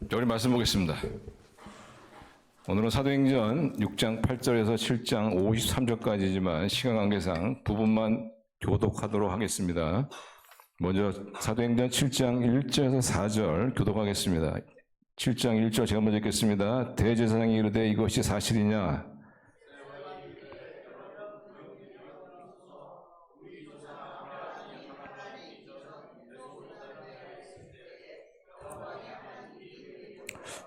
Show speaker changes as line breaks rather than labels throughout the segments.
자, 우리 말씀 보겠습니다. 오늘은 사도행전 6장 8절에서 7장 53절까지지만 시간 관계상 부분만 교독하도록 하겠습니다. 먼저 사도행전 7장 1절에서 4절 교독하겠습니다. 7장 1절 제가 먼저 읽겠습니다. 대제사장이 이르되 이것이 사실이냐?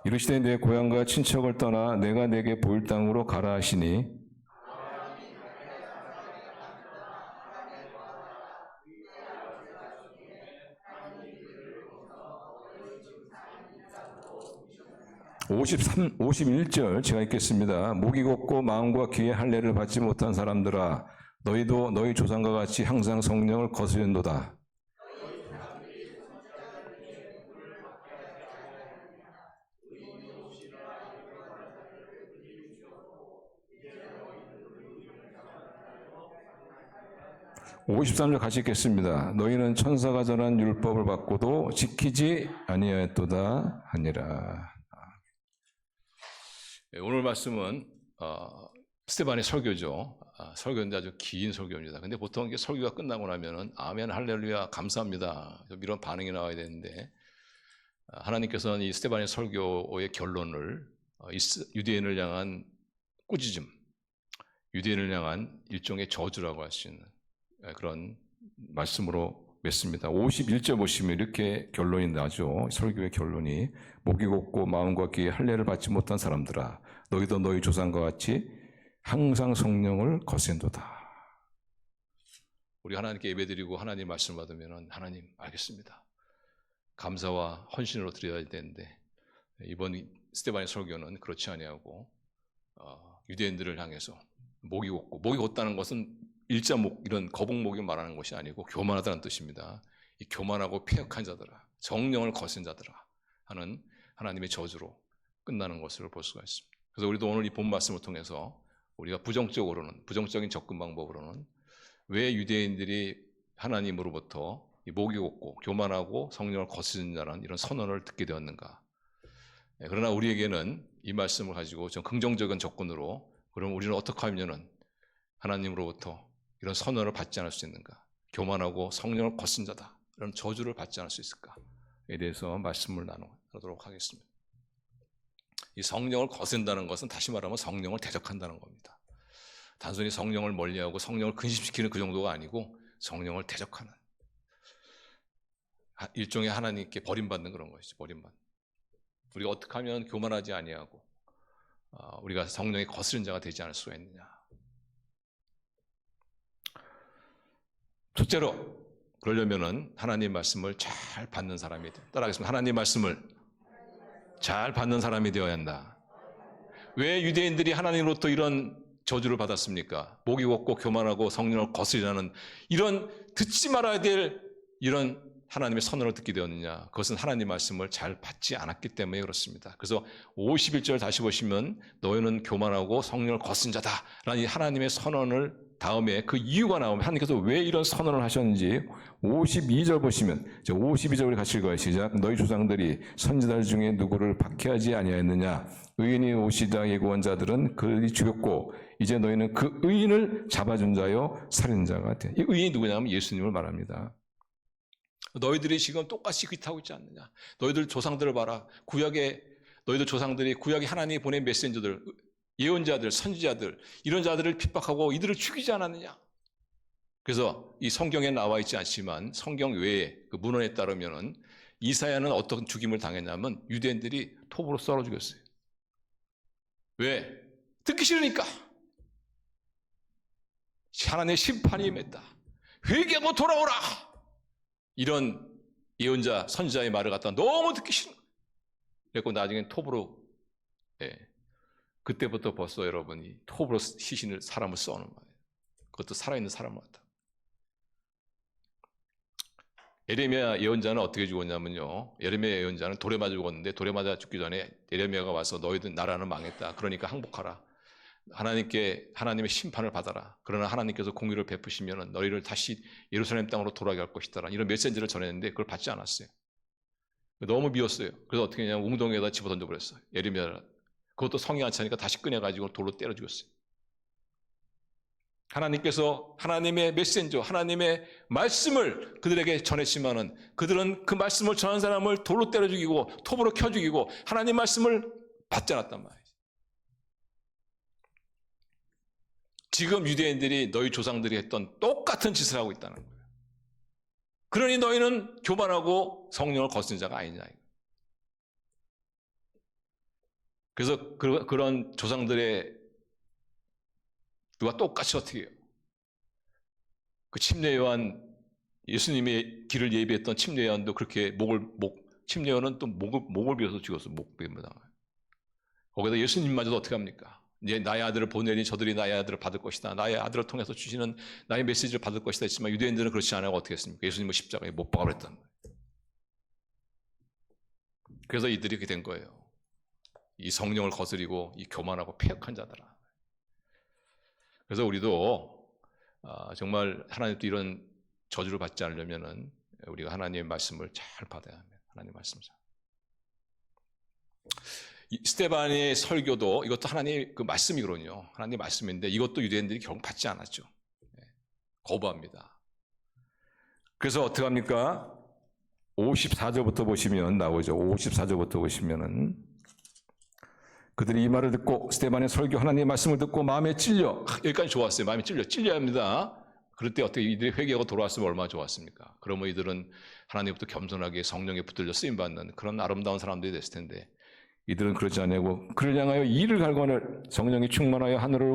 이르시되 내 고향과 친척을 떠나 내가 내게 보일 땅으로 가라 하시니 (53, 51절) 제가 읽겠습니다. 목이 곧고 마음과 귀의 할례를 받지 못한 사람들아 너희도 너희 조상과 같이 항상 성령을 거스른도다. (53절) 같이 읽겠습니다. 너희는 천사가 전한 율법을 받고도 지키지 아니하였도다 하니라. 오늘 말씀은 스데반의 설교죠. 설교인데 아주 긴 설교입니다. 근데 보통 이게 설교가 끝나고 나면은 아멘 할렐루야 감사합니다 이런 반응이 나와야 되는데 하나님께서는 이 스데반의 설교의 결론을 유대인을 향한 꾸짖음, 유대인을 향한 일종의 저주라고 할 수 있는 그런 말씀으로 맺습니다. 51절 보시면 이렇게 결론이 나죠. 설교의 결론이 목이 곧고 마음과 귀에 할례를 받지 못한 사람들아 너희도 너희 조상과 같이 항상 성령을 거센도다. 우리 하나님께 예배드리고 하나님 말씀을 받으면 하나님 알겠습니다. 감사와 헌신으로 드려야 되는데 이번 스데반의 설교는 그렇지 아니하고 유대인들을 향해서 목이 곧다는 것은 일자목 이런 거북목이 말하는 것이 아니고 교만하다는 뜻입니다. 이 교만하고 패역한 자들아 성령을 거센 자들아 하는 하나님의 저주로 끝나는 것을 볼 수가 있습니다. 그래서 우리도 오늘 이 본 말씀을 통해서 우리가 부정적인 접근 방법으로는 왜 유대인들이 하나님으로부터 이 목이 곧고 교만하고 성령을 거스른 자라는 이런 선언을 듣게 되었는가. 그러나 우리에게는 이 말씀을 가지고 좀 긍정적인 접근으로 그럼 우리는 어떻게 하면은 하나님으로부터 이런 선언을 받지 않을 수 있는가? 교만하고 성령을 거스른 자다. 이런 저주를 받지 않을 수 있을까에 대해서 말씀을 나누도록 하겠습니다. 이 성령을 거스른다는 것은 다시 말하면 성령을 대적한다는 겁니다. 단순히 성령을 멀리하고 성령을 근심시키는 그 정도가 아니고 성령을 대적하는 일종의 하나님께 버림받는 그런 것이죠. 버림받는. 우리가 어떻게 하면 교만하지 아니하고 우리가 성령의 거스른 자가 되지 않을 수가 있느냐. 첫째로 그러려면은 하나님 말씀을 잘 받는 사람이 돼요. 따라하겠습니다. 하나님 말씀을 잘 받는 사람이 되어야 한다. 왜 유대인들이 하나님으로부터 이런 저주를 받았습니까? 목이 곧고 교만하고 성령을 거스리라는 이런 듣지 말아야 될 이런 하나님의 선언을 듣게 되었느냐? 그것은 하나님 말씀을 잘 받지 않았기 때문에 그렇습니다. 그래서 51절 다시 보시면 너희는 교만하고 성령을 거스른 자다라는 이 하나님의 선언을 다음에 그 이유가 나오면 하나님께서 왜 이런 선언을 하셨는지 52절 보시면 52절 우리 같이 읽어요. 시작. 너희 조상들이 선지자들 중에 누구를 박해하지 아니하였느냐? 의인이 오시다 예고한 자들은 그들이 죽였고 이제 너희는 그 의인을 잡아준 자요 살인자가 돼. 이 의인이 누구냐면 예수님을 말합니다. 너희들이 지금 똑같이 그렇게 있지 않느냐? 너희들 조상들을 봐라. 너희들 조상들이 구약에 하나님이 보낸 메신저들, 예언자들, 선지자들 이런 자들을 핍박하고 이들을 죽이지 않았느냐? 그래서 이 성경에 나와 있지 않지만 성경 외에 그 문헌에 따르면은 이사야는 어떤 죽임을 당했냐면 유대인들이 톱으로 썰어 죽였어요. 왜? 듣기 싫으니까. 하나님의 심판이 임했다. 회개하고 돌아오라. 이런 예언자, 선지자의 말을 갖다 너무 듣기 싫은 거예요. 그래서 나중에 톱으로 그때부터 벌써 여러분이 톱으로 사람을 써는 거예요. 그것도 살아있는 사람을 갖다. 예레미야 예언자는 어떻게 죽었냐면요. 예레미야 예언자는 돌에 맞아 죽었는데 돌에 맞아 죽기 전에 예레미야가 와서 너희들 나라는 망했다. 그러니까 항복하라. 하나님의 심판을 받아라. 그러나 하나님께서 공의를 베푸시면 너희를 다시 예루살렘 땅으로 돌아가게 할 것이다. 이런 메시지를 전했는데 그걸 받지 않았어요. 너무 미웠어요. 그래서 어떻게 했냐면 웅덩이에다 집어 던져버렸어요. 예레미야를. 그것도 성이 안 차니까 다시 꺼내가지고 돌로 때려 죽였어요. 하나님께서 하나님의 메신저, 하나님의 말씀을 그들에게 전했지만은 그들은 그 말씀을 전한 사람을 돌로 때려 죽이고 톱으로 켜 죽이고 하나님 말씀을 받지 않았단 말이에요. 지금 유대인들이 너희 조상들이 했던 똑같은 짓을 하고 있다는 거예요. 그러니 너희는 교만하고 성령을 거스른 자가 아니냐. 그래서 그런 조상들의 누가 똑같이 어떻게 해요? 그 침례요한, 예수님의 길을 예비했던 침례요한도 그렇게 침례요한은 또 목을 베어서 죽었어. 목베입니다. 거기다 예수님마저도 어떻게 합니까? 이제 나의 아들을 보내니 저들이 나의 아들을 받을 것이다. 나의 아들을 통해서 주시는 나의 메시지를 받을 것이다 했지만 유대인들은 그렇지 않아요. 어떻게 했습니까? 예수님을 십자가에 못 박아버렸단 말이에요. 그래서 이들이 그렇게 된 거예요. 이 성령을 거스리고 이 교만하고 패역한 자들아. 그래서 우리도 정말 하나님도 이런 저주를 받지 않으려면은 우리가 하나님의 말씀을 잘 받아야 합니다. 하나님의 말씀을 잘. 스데반의 설교도 이것도 하나님의 그 말씀이거든요. 하나님의 말씀인데 이것도 유대인들이 결국 받지 않았죠. 거부합니다. 그래서 어떻게 합니까? 54절부터 보시면 나오죠. 54절부터 보시면은 그들이 이 말을 듣고 스데반의 설교 하나님의 말씀을 듣고 마음에 찔려. 여기까지 좋았어요. 마음에 찔려야 합니다. 그럴 때 어떻게 이들이 회개하고 돌아왔으면 얼마나 좋았습니까? 그러면 이들은 하나님부터 겸손하게 성령에 붙들려 쓰임받는 그런 아름다운 사람들이 됐을 텐데 이들은 그러지 않냐고 그를 향하여 이를 갈관을 성령이 충만하여 하늘을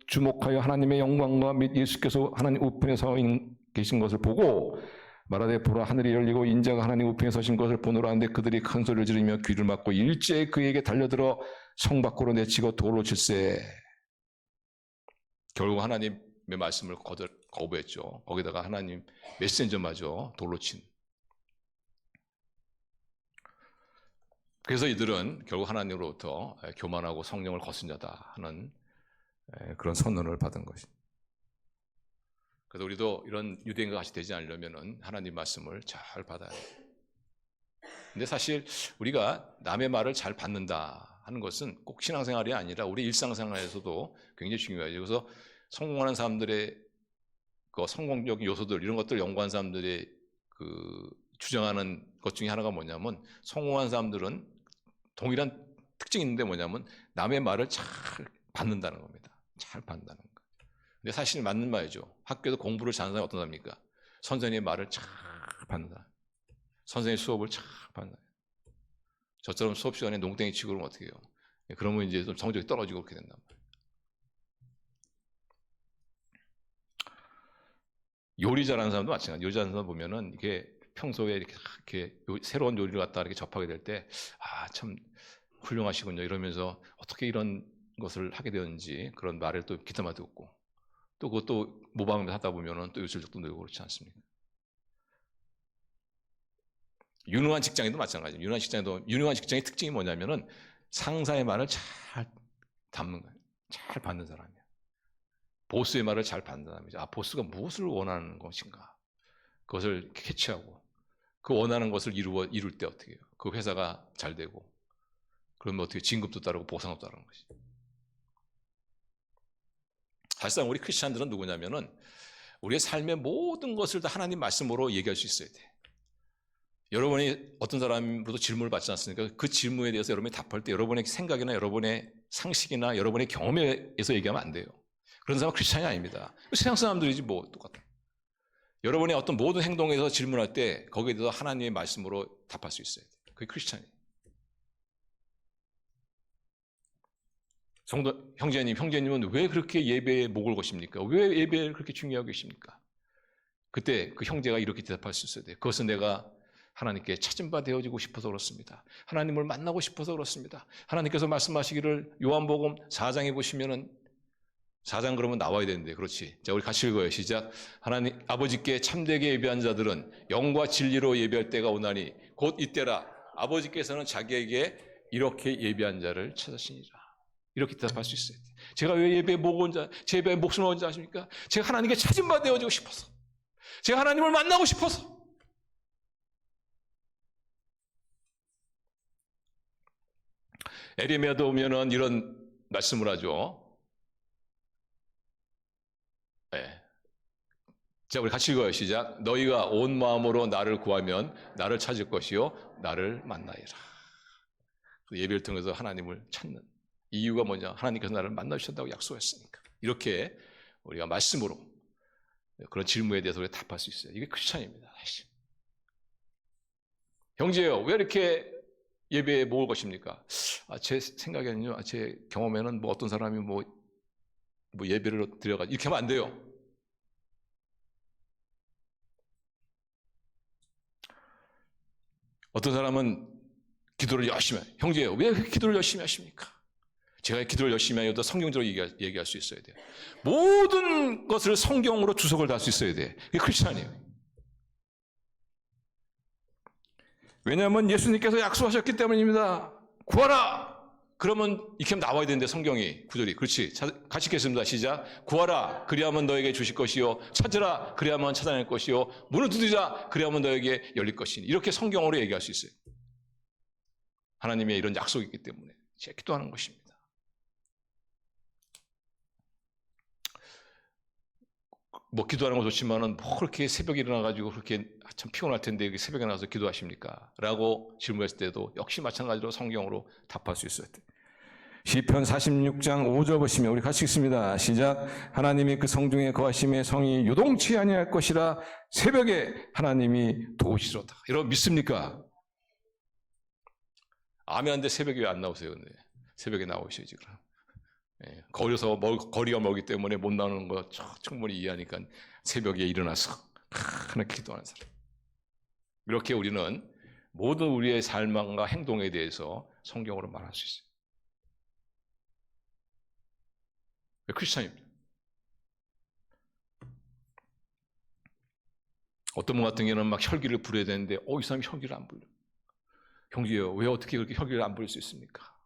주목하여 하나님의 영광과 및 예수께서 하나님 우편에 서 계신 것을 보고 말하되 보라 하늘이 열리고 인자가 하나님 우편에 서신 것을 보노라 하는데 그들이 큰 소리를 지르며 귀를 막고 일제히 그에게 달려들어 성 밖으로 내치고 돌로 칠세. 결국 하나님의 말씀을 거부했죠. 거기다가 하나님 메신저마저 돌로 친. 그래서 이들은 결국 하나님으로부터 교만하고 성령을 거스른 자다 하는 그런 선언을 받은 것입니다. 그래서 우리도 이런 유대인과 같이 되지 않으려면 하나님 말씀을 잘 받아야 돼요. 근데 사실 우리가 남의 말을 잘 받는다 하는 것은 꼭 신앙생활이 아니라 우리 일상생활에서도 굉장히 중요하죠. 그래서 성공하는 사람들의 그 성공적인 요소들 이런 것들을 연구한 사람들의 그 주장하는 것 중에 하나가 뭐냐면 성공한 사람들은 동일한 특징이 있는데 뭐냐면 남의 말을 잘 받는다는 겁니다. 잘 받는다는 거. 근데 사실 맞는 말이죠. 학교에서 공부를 잘하는 사람이 어떤 사람입니까? 선생님의 말을 잘 받는다. 선생님의 수업을 잘 받는다. 저처럼 수업 시간에 농땡이 치고 그러면 어떻게 해요? 그러면 이제 좀 성적이 떨어지고 그렇게 된단 말이에요. 요리 잘하는 사람도 마찬가지예요. 요리 잘하는 사람 보면은 이게 평소에 이렇게 새로운 요리를 갖다 이렇게 접하게 될 때 참 훌륭하시군요 이러면서 어떻게 이런 것을 하게 되었는지 그런 말을 또 귀담아 듣고 또 그것도 모방을 하다 보면은 또 요술력도 늘고 그렇지 않습니까? 유능한 직장인도 마찬가지예요. 유능한 직장의 특징이 뭐냐면은 상사의 말을 잘 담는 거예요. 잘 받는 사람이에요. 보스의 말을 잘 받는 사람이죠. 보스가 무엇을 원하는 것인가? 그것을 캐치하고 그 원하는 것을 이룰 때 어떻게 해요? 그 회사가 잘 되고 그러면 어떻게 진급도 따르고 보상도 따르는 것이. 사실상 우리 크리스찬들은 누구냐면은 우리의 삶의 모든 것을 다 하나님 말씀으로 얘기할 수 있어야 돼. 여러분이 어떤 사람으로도 질문을 받지 않습니까? 그 질문에 대해서 여러분이 답할 때 여러분의 생각이나 여러분의 상식이나 여러분의 경험에서 얘기하면 안 돼요. 그런 사람은 크리스찬이 아닙니다. 세상 사람들이지 뭐 똑같아. 여러분의 어떤 모든 행동에서 질문할 때 거기에 대해서 하나님의 말씀으로 답할 수 있어야 돼요. 그게 크리스찬이에요. 성도 형제님은 왜 그렇게 예배에 목을 거십니까? 왜 예배를 그렇게 중요하게 계십니까? 그때 그 형제가 이렇게 대답할 수 있어야 돼요. 그것은 내가 하나님께 찾은 바 되어지고 싶어서 그렇습니다. 하나님을 만나고 싶어서 그렇습니다. 하나님께서 말씀하시기를 요한복음 4장에 보시면은 4장 그러면 나와야 되는데 그렇지. 자, 우리 같이 읽어요. 시작. 하나님 아버지께 참되게 예배한 자들은 영과 진리로 예배할 때가 오나니 곧 이때라. 아버지께서는 자기에게 이렇게 예배한 자를 찾으시니라. 이렇게 대답할 수 있어요. 제가 왜 예배에 제 예배에 목숨을 얹은 자 아십니까? 제가 하나님께 찾은 바 되어지고 싶어서, 제가 하나님을 만나고 싶어서. 에레미야도 오면은 이런 말씀을 하죠. 네. 자, 우리 같이 읽어요. 시작. 너희가 온 마음으로 나를 구하면 나를 찾을 것이요 나를 만나리라. 예배를 통해서 하나님을 찾는 이유가 뭐냐? 하나님께서 나를 만나주신다고 약속했으니까. 이렇게 우리가 말씀으로 그런 질문에 대해서 우리가 답할 수 있어요. 이게 크리스찬입니다. 사실. 형제요, 왜 이렇게 예배에 모을 것입니까? 제 생각에는요, 제 경험에는 뭐 어떤 사람이 뭐 예배를 드려가지고 이렇게 하면 안 돼요. 어떤 사람은 기도를 열심히 해요. 형제요, 왜 기도를 열심히 하십니까? 제가 기도를 열심히 하여도 성경적으로 얘기할 수 있어야 돼요. 모든 것을 성경으로 주석을 달 수 있어야 돼. 이게 크리스찬이에요. 왜냐하면 예수님께서 약속하셨기 때문입니다. 구하라! 그러면 이렇게 나와야 되는데 성경이 구절이. 그렇지. 같이 읽겠습니다. 시작. 구하라. 그리하면 너에게 주실 것이요. 찾으라. 그리하면 찾아낼 것이요. 문을 두드리자. 그리하면 너에게 열릴 것이니. 이렇게 성경으로 얘기할 수 있어요. 하나님의 이런 약속이 있기 때문에 제가 기도하는 것입니다. 뭐 기도하는 거 좋지만은 뭐 그렇게 새벽에 일어나가지고 그렇게 참 피곤할 텐데 새벽에 나와서 기도하십니까? 라고 질문했을 때도 역시 마찬가지로 성경으로 답할 수 있어야 돼요. 시편 46장 5절 보시면 우리 같이 읽습니다. 시작. 하나님이 그 성중에 거하심에 성이 요동치 아니할 것이라 새벽에 하나님이 도우시로다. 여러분 믿습니까? 아멘한데 새벽에 왜 안 나오세요? 근데 새벽에 나오셔야지 그럼. 예, 거리가 멀기 때문에 못 나오는 거 충분히 이해하니까 새벽에 일어나서 하나님께 기도하는 사람. 이렇게 우리는 모든 우리의 삶과 행동에 대해서 성경으로 말할 수 있어요. 크리스찬입니다. 어떤 분 같은 경우는 막 혈기를 부려야 되는데 이 사람이 혈기를 안 부려. 형제요, 왜 어떻게 그렇게 혈기를 안 부릴 수 있습니까?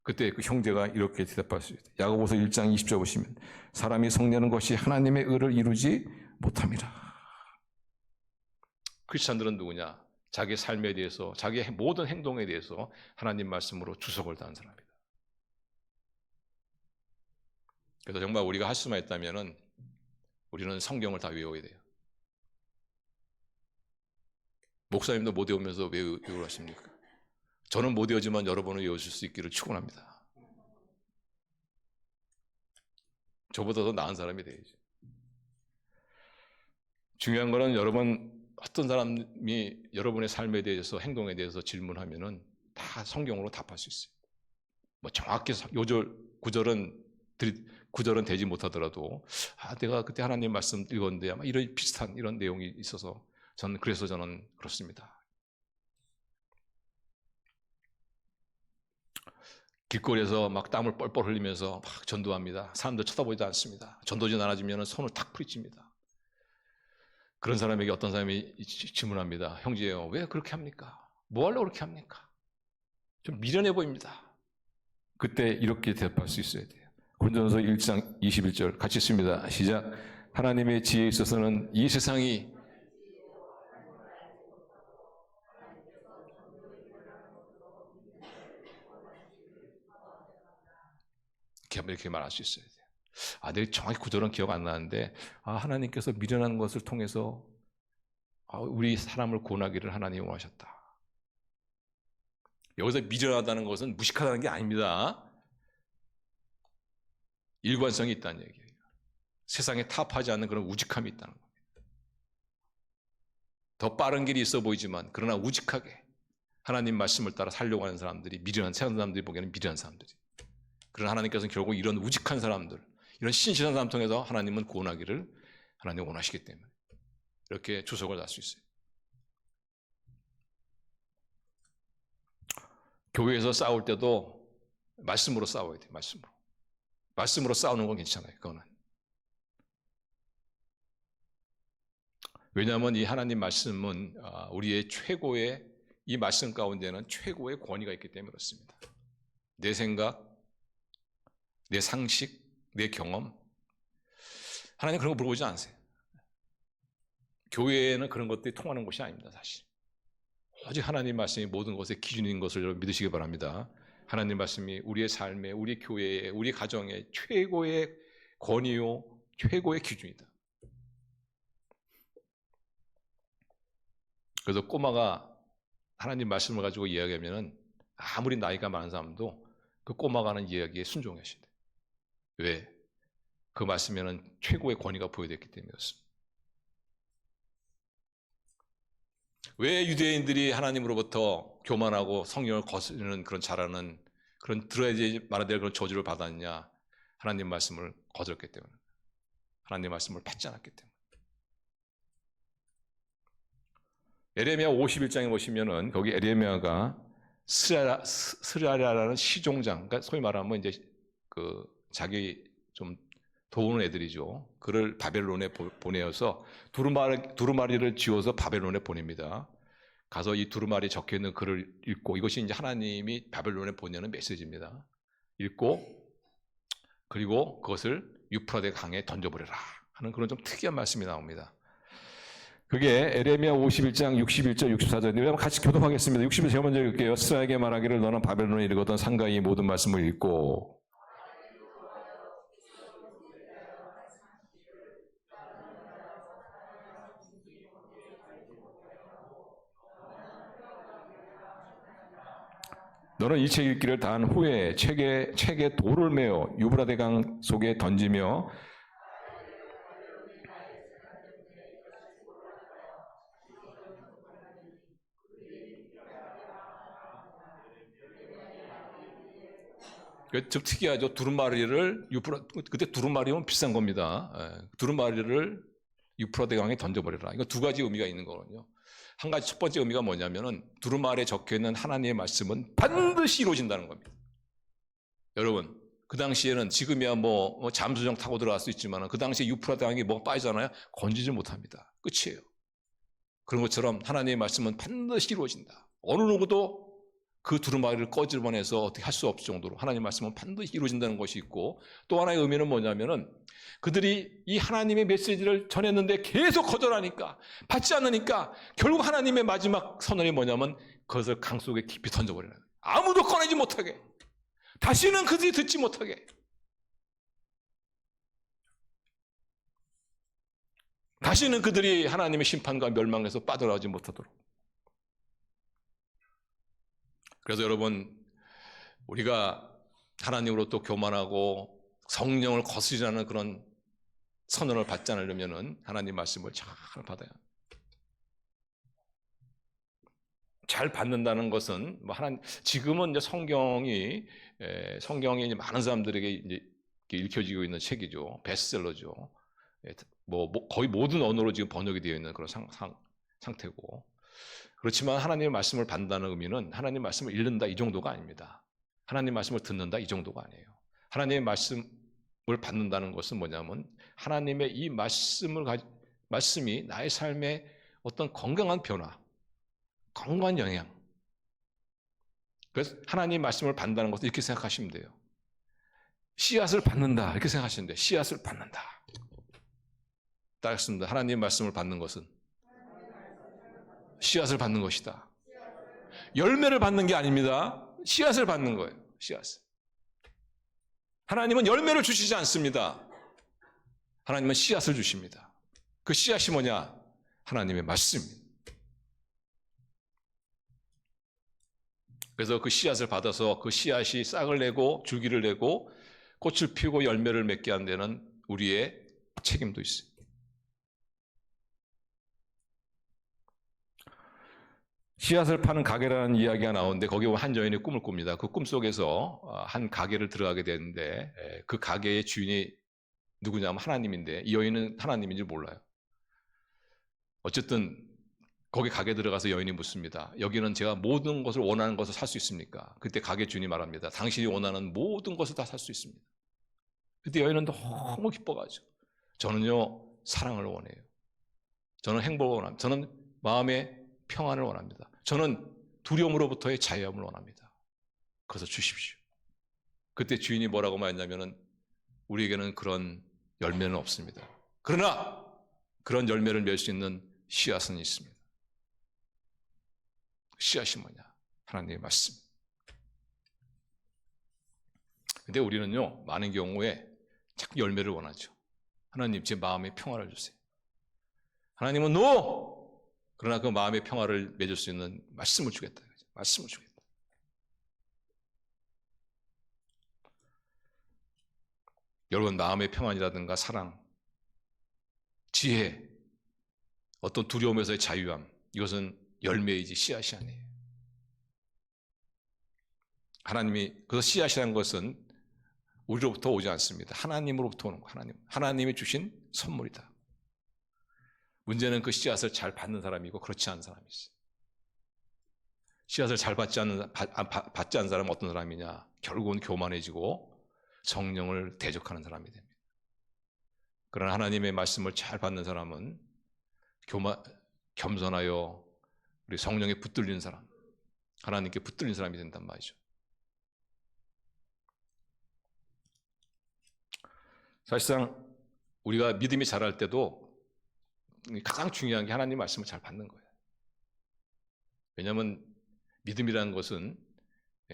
그때 그 형제가 이렇게 대답할 수 있어요. 야고보서 1장 20절 보시면 사람이 성내는 것이 하나님의 의를 이루지 못함이라. 크리스찬들은 누구냐? 자기 삶에 대해서, 자기의 모든 행동에 대해서 하나님 말씀으로 주석을 다한 사람이다. 그래서 정말 우리가 할 수만 있다면 우리는 성경을 다 외워야 돼요. 목사님도 못 외우면서 왜 외우라십니까? 저는 못 외우지만 여러분은 외우실 수 있기를 축원합니다. 저보다 더 나은 사람이 돼야죠. 중요한 거는 여러분 어떤 사람이 여러분의 삶에 대해서 행동에 대해서 질문하면은 다 성경으로 답할 수 있어요. 뭐 정확히 요절 구절은 되지 못하더라도 내가 그때 하나님 말씀 읽었는데 아마 이런 비슷한 이런 내용이 있어서 저는 그렇습니다. 길거리에서 막 땀을 뻘뻘 흘리면서 막 전도합니다. 사람들 쳐다보지도 않습니다. 전도지 나눠지면 손을 탁 부딪힙니다. 그런 사람에게 어떤 사람이 질문합니다. 형제요, 왜 그렇게 합니까? 뭐 하려고 그렇게 합니까? 좀 미련해 보입니다. 그때 이렇게 대답할 수 있어야 돼요. 고린도전서 1장 21절 같이 읽습니다. 시작. 하나님의 지혜에 있어서는 이 세상이 이렇게 말할 수 있어야 돼요. 내가 정확히 구절은 기억 안 나는데 하나님께서 미련한 것을 통해서 우리 사람을 구원하기를 하나님이 원하셨다. 여기서 미련하다는 것은 무식하다는 게 아닙니다. 일관성이 있다는 얘기예요. 세상에 타협하지 않는 그런 우직함이 있다는 겁니다. 더 빠른 길이 있어 보이지만 그러나 우직하게 하나님 말씀을 따라 살려고 하는 사람들이 미련한 사람들이 보기에는 미련한 사람들이. 그러나 하나님께서는 결국 이런 우직한 사람들, 이런 신실한 사람 통해서 하나님은 구원하기를 하나님 원하시기 때문에 이렇게 주석을 달 수 있어요. 교회에서 싸울 때도 말씀으로 싸워야 돼요. 말씀으로 싸우는 건 괜찮아요. 그거는. 왜냐하면 이 하나님 말씀은 우리의 최고의 이 말씀 가운데는 최고의 권위가 있기 때문에 그렇습니다. 내 생각, 내 상식, 내 경험 하나님 그런 거 물어보지 않으세요. 교회에는 그런 것들이 통하는 곳이 아닙니다. 사실 오직 하나님 말씀이 모든 것의 기준인 것을 여러분 믿으시기 바랍니다. 하나님 말씀이 우리의 삶에, 우리 교회에, 우리 가정에 최고의 권위요, 최고의 기준이다. 그래서 꼬마가 하나님 말씀을 가지고 이야기하면 아무리 나이가 많은 사람도 그 꼬마가 하는 이야기에 순종하신대. 왜? 그 말씀에는 최고의 권위가 부여됐기 때문이었습니다. 왜 유대인들이 하나님으로부터 교만하고 성령을 거스르는 그런 잘하는 그런 들어야지 말아야 될 그런 저주를 받았느냐? 하나님 말씀을 거절했기 때문에, 하나님 말씀을 받지 않았기 때문에. 에레미야 51장에 보시면은 거기 에레미야가 스라랴라는 시종장, 그러니까 소위 말하면 이제 그 자기 좀 도우는 애들이죠. 그를 바벨론에 보내어서 두루마리를 지어서 바벨론에 보냅니다. 가서 이 두루마리에 적혀 있는 글을 읽고, 이것이 이제 하나님이 바벨론에 보내는 메시지입니다. 읽고 그리고 그것을 유프라데 강에 던져버려라 하는 그런 좀 특이한 말씀이 나옵니다. 그게 에레미야 51장 61절 64절인데 같이 교독하겠습니다. 60절 제가 먼저 읽을게요. 스라에게 말하기를 너는 바벨론에 이르거든 상가의 이 모든 말씀을 읽고 너는 이 책 읽기를 다 한 후에 책에 돌을 메어 유브라데 강 속에 던지며 좀 특이하죠. 두루마리를 그때 두루마리면 비싼 겁니다. 두루마리를 유프라데 강에 던져버려라. 이거 두 가지 의미가 있는 거거든요. 한 가지 첫 번째 의미가 뭐냐면은 두루마리에 적혀있는 하나님의 말씀은 반드시 이루어진다는 겁니다. 여러분, 그 당시에는 지금이야 뭐 잠수정 타고 들어갈 수 있지만 그 당시에 유프라데 강에 뭐가 빠지잖아요. 건지지 못합니다. 끝이에요. 그런 것처럼 하나님의 말씀은 반드시 이루어진다. 어느 누구도 그 두루마리를 꺼집어내서 어떻게 할 수 없을 정도로 하나님 말씀은 반드시 이루어진다는 것이 있고, 또 하나의 의미는 뭐냐면은 그들이 이 하나님의 메시지를 전했는데 계속 거절하니까, 받지 않으니까 결국 하나님의 마지막 선언이 뭐냐면 그것을 강 속에 깊이 던져버리는 거예요. 아무도 꺼내지 못하게, 다시는 그들이 듣지 못하게, 다시는 그들이 하나님의 심판과 멸망에서 빠져나오지 못하도록. 그래서 여러분, 우리가 하나님으로부터 교만하고 성령을 거스르지 않는 그런 선언을 받지 않으려면 하나님 말씀을 잘 받아야 합니다. 잘 받는다는 것은 지금은 이제 성경이 이제 많은 사람들에게 이제 읽혀지고 있는 책이죠. 베스트셀러죠. 거의 모든 언어로 지금 번역이 되어 있는 그런 상태고. 그렇지만 하나님의 말씀을 받는다는 의미는 하나님 말씀을 읽는다 이 정도가 아닙니다. 하나님 말씀을 듣는다 이 정도가 아니에요. 하나님의 말씀을 받는다는 것은 뭐냐면 하나님의 이 말씀이 나의 삶에 어떤 건강한 변화, 건강한 영향. 그래서 하나님의 말씀을 받는다는 것을 이렇게 생각하시면 돼요. 씨앗을 받는다 이렇게 생각하시면 돼요. 씨앗을 받는다. 따르겠습니다. 하나님의 말씀을 받는 것은 씨앗을 받는 것이다. 열매를 받는 게 아닙니다. 씨앗을 받는 거예요. 씨앗을. 하나님은 열매를 주시지 않습니다. 하나님은 씨앗을 주십니다. 그 씨앗이 뭐냐? 하나님의 말씀입니다. 그래서 그 씨앗을 받아서 그 씨앗이 싹을 내고 줄기를 내고 꽃을 피우고 열매를 맺게 하는 데는 우리의 책임도 있어요. 씨앗을 파는 가게라는 이야기가 나오는데 거기 보면 한 여인이 꿈을 꿉니다. 그 꿈속에서 한 가게를 들어가게 되는데 그 가게의 주인이 누구냐면 하나님인데 이 여인은 하나님인지 몰라요. 어쨌든 거기 가게 들어가서 여인이 묻습니다. 여기는 제가 모든 것을 원하는 것을 살 수 있습니까? 그때 가게 주인이 말합니다. 당신이 원하는 모든 것을 다 살 수 있습니다. 그때 여인은 너무 기뻐가지고 저는요 사랑을 원해요. 저는 행복을 원합니다. 저는 마음의 평안을 원합니다. 저는 두려움으로부터의 자유함을 원합니다. 그래서 주십시오. 그때 주인이 뭐라고 말했냐면은 우리에게는 그런 열매는 없습니다. 그러나 그런 열매를 맺을 수 있는 씨앗은 있습니다. 씨앗이 뭐냐? 하나님의 말씀. 근데 우리는요, 많은 경우에 자꾸 열매를 원하죠. 하나님, 제 마음에 평화를 주세요. 하나님은 노! 그러나 그 마음의 평화를 맺을 수 있는 말씀을 주겠다. 말씀을 주겠다. 여러분, 마음의 평안이라든가 사랑, 지혜, 어떤 두려움에서의 자유함, 이것은 열매이지 씨앗이 아니에요. 하나님이, 그래서 씨앗이라는 것은 우리로부터 오지 않습니다. 하나님으로부터 오는 거. 하나님이 주신 선물이다. 문제는 그 씨앗을 잘 받는 사람이고 그렇지 않은 사람이 있어요. 씨앗을 잘 받지 않는 사람은 어떤 사람이냐? 결국은 교만해지고 성령을 대적하는 사람이 됩니다. 그러나 하나님의 말씀을 잘 받는 사람은 겸손하여 우리 성령에 붙들린 사람, 하나님께 붙들린 사람이 된단 말이죠. 사실상 우리가 믿음이 자랄 때도 가장 중요한 게 하나님 말씀을 잘 받는 거예요. 왜냐하면 믿음이라는 것은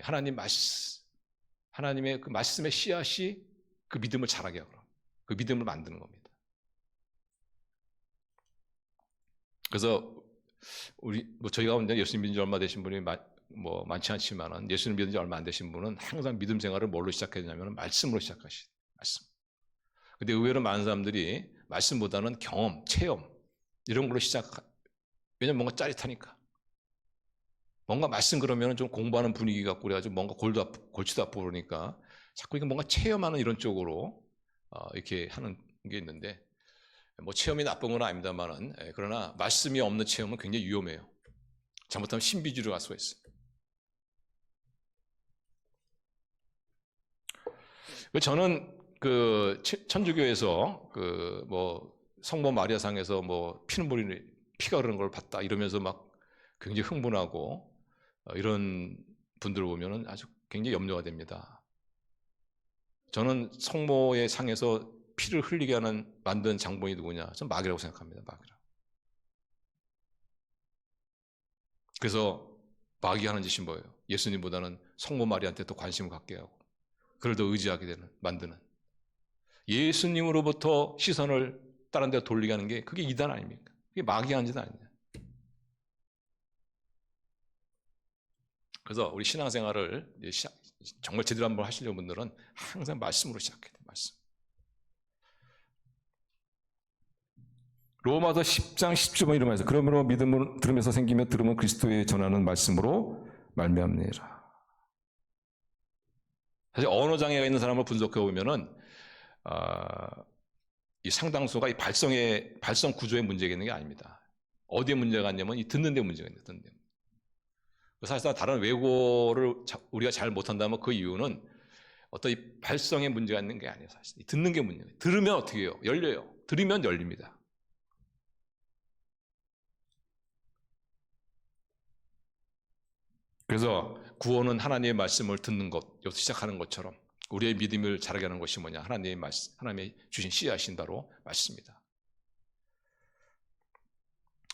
하나님의 그 말씀의 씨앗이 그 믿음을 자라게 하고 그 믿음을 만드는 겁니다. 그래서 저희가 이제 예수님 믿은 지 얼마 되신 분이 많지 않지만은 예수님 믿은 지 얼마 안 되신 분은 항상 믿음 생활을 뭘로 시작했냐면 말씀으로 시작하시죠. 말씀. 근데 의외로 많은 사람들이 말씀보다는 경험, 체험 이런 걸로 왜냐면 뭔가 짜릿하니까. 뭔가 말씀 그러면 좀 공부하는 분위기 같고 그래가지고 뭔가 골치도 아프고 그러니까 자꾸 이게 뭔가 체험하는 이런 쪽으로 이렇게 하는 게 있는데 뭐 체험이 나쁜 건 아닙니다만은 그러나 말씀이 없는 체험은 굉장히 위험해요. 잘못하면 신비주의로 갈 수가 있어요. 저는 그 천주교에서 그 뭐 성모 마리아상에서 뭐 피가 흐르는 걸 봤다 이러면서 막 굉장히 흥분하고 이런 분들을 보면은 아주 굉장히 염려가 됩니다. 저는 성모의 상에서 피를 흘리게 만든 장본이 누구냐? 전 마귀라고 생각합니다. 마귀라. 그래서 마귀 하는 짓이 뭐예요? 예수님보다는 성모 마리아한테 더 관심을 갖게 하고 그를 더 의지하게 만드는 예수님으로부터 시선을 다른 데 돌리게 하는 게 그게 이단 아닙니까? 그게 마귀 하는 짓 아니냐? 그래서 우리 신앙생활을 정말 제대로 한번 하시려는 분들은 항상 말씀으로 시작해야 돼요. 말씀.
로마서 10장 17번 이런 말씀. 그러므로 믿음을 들으면서 생기며 들으면 그리스도의 전하는 말씀으로 말미암느니라.
사실 언어 장애가 있는 사람을 분석해 보면은 이 상당수가 이 발성 구조에 문제가 있는 게 아닙니다. 어디에 문제가 있냐면 이 듣는 데 문제가 있는 듣는 데. 사실상 다른 외국어를 우리가 잘 못한다면 그 이유는 어떤 이 발성에 문제가 있는 게 아니에요. 사실 듣는 게 문제예요. 들으면 어떻게 해요? 열려요. 들으면 열립니다. 그래서 구원은 하나님의 말씀을 듣는 것, 여기서 시작하는 것처럼 우리의 믿음을 자라게 하는 것이 뭐냐? 하나님의 말씀, 하나님의 주신 씨앗인 바로 말씀입니다.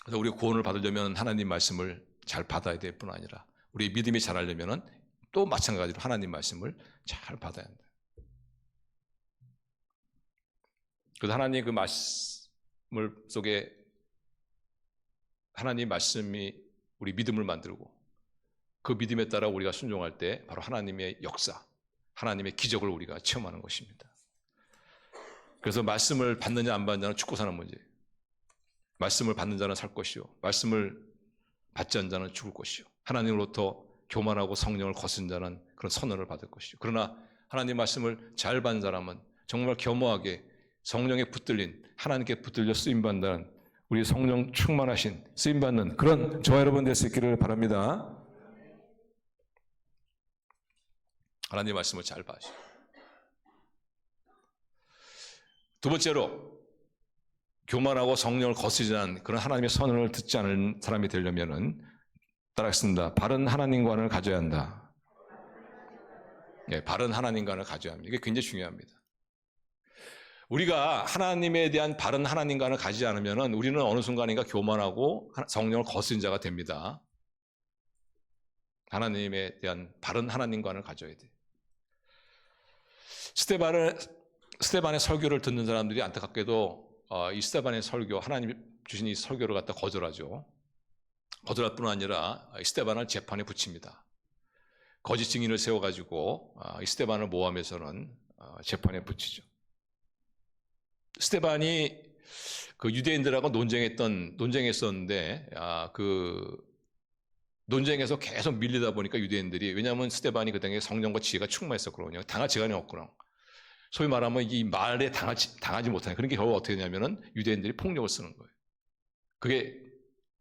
그래서 우리가 구원을 받으려면 하나님 말씀을 잘 받아야 될 뿐 아니라 우리의 믿음이 자라려면 또 마찬가지로 하나님 말씀을 잘 받아야 한다. 그래서 하나님 그 말씀을 속에 하나님 말씀이 우리 믿음을 만들고 그 믿음에 따라 우리가 순종할 때 바로 하나님의 역사, 하나님의 기적을 우리가 체험하는 것입니다. 그래서 말씀을 받느냐 안 받느냐는 죽고 사는 문제예요. 말씀을 받는 자는 살 것이요 말씀을 받지 않는 자는 죽을 것이요 하나님으로부터 교만하고 성령을 거스른 자는 그런 선언을 받을 것이요 그러나 하나님 말씀을 잘 받는 사람은 정말 겸허하게 성령에 붙들린 하나님께 붙들려 쓰임받는 우리 성령 충만하신 쓰임받는 그런 저와 여러분 될 수 있기를 바랍니다. 하나님 말씀을 잘 봐야죠. 두 번째로 교만하고 성령을 거스르지 않은 그런 하나님의 선언을 듣지 않은 사람이 되려면은 따라하겠습니다. 바른 하나님관을 가져야 한다. 네, 바른 하나님관을 가져야 합니다. 이게 굉장히 중요합니다. 우리가 하나님에 대한 바른 하나님관을 가지지 않으면은 우리는 어느 순간인가 교만하고 성령을 거스른 자가 됩니다. 하나님에 대한 바른 하나님관을 가져야 돼요. 스데반의 설교를 듣는 사람들이 안타깝게도 이 스데반의 설교, 하나님이 주신 이 설교를 갖다 거절하죠. 거절할 뿐 아니라 이 스데반을 재판에 붙입니다. 거짓 증인을 세워가지고 이 스데반을 모함해서는 재판에 붙이죠. 스데반이 그 유대인들하고 논쟁했었는데 그 논쟁에서 계속 밀리다 보니까 유대인들이, 왜냐하면 스데반이 그 당시에 성령과 지혜가 충만했었거든요. 당할 지간이 없구나. 소위 말하면 이 말에 당하지 못하는, 그런 게 결국 어떻게 되냐면은 유대인들이 폭력을 쓰는 거예요. 그게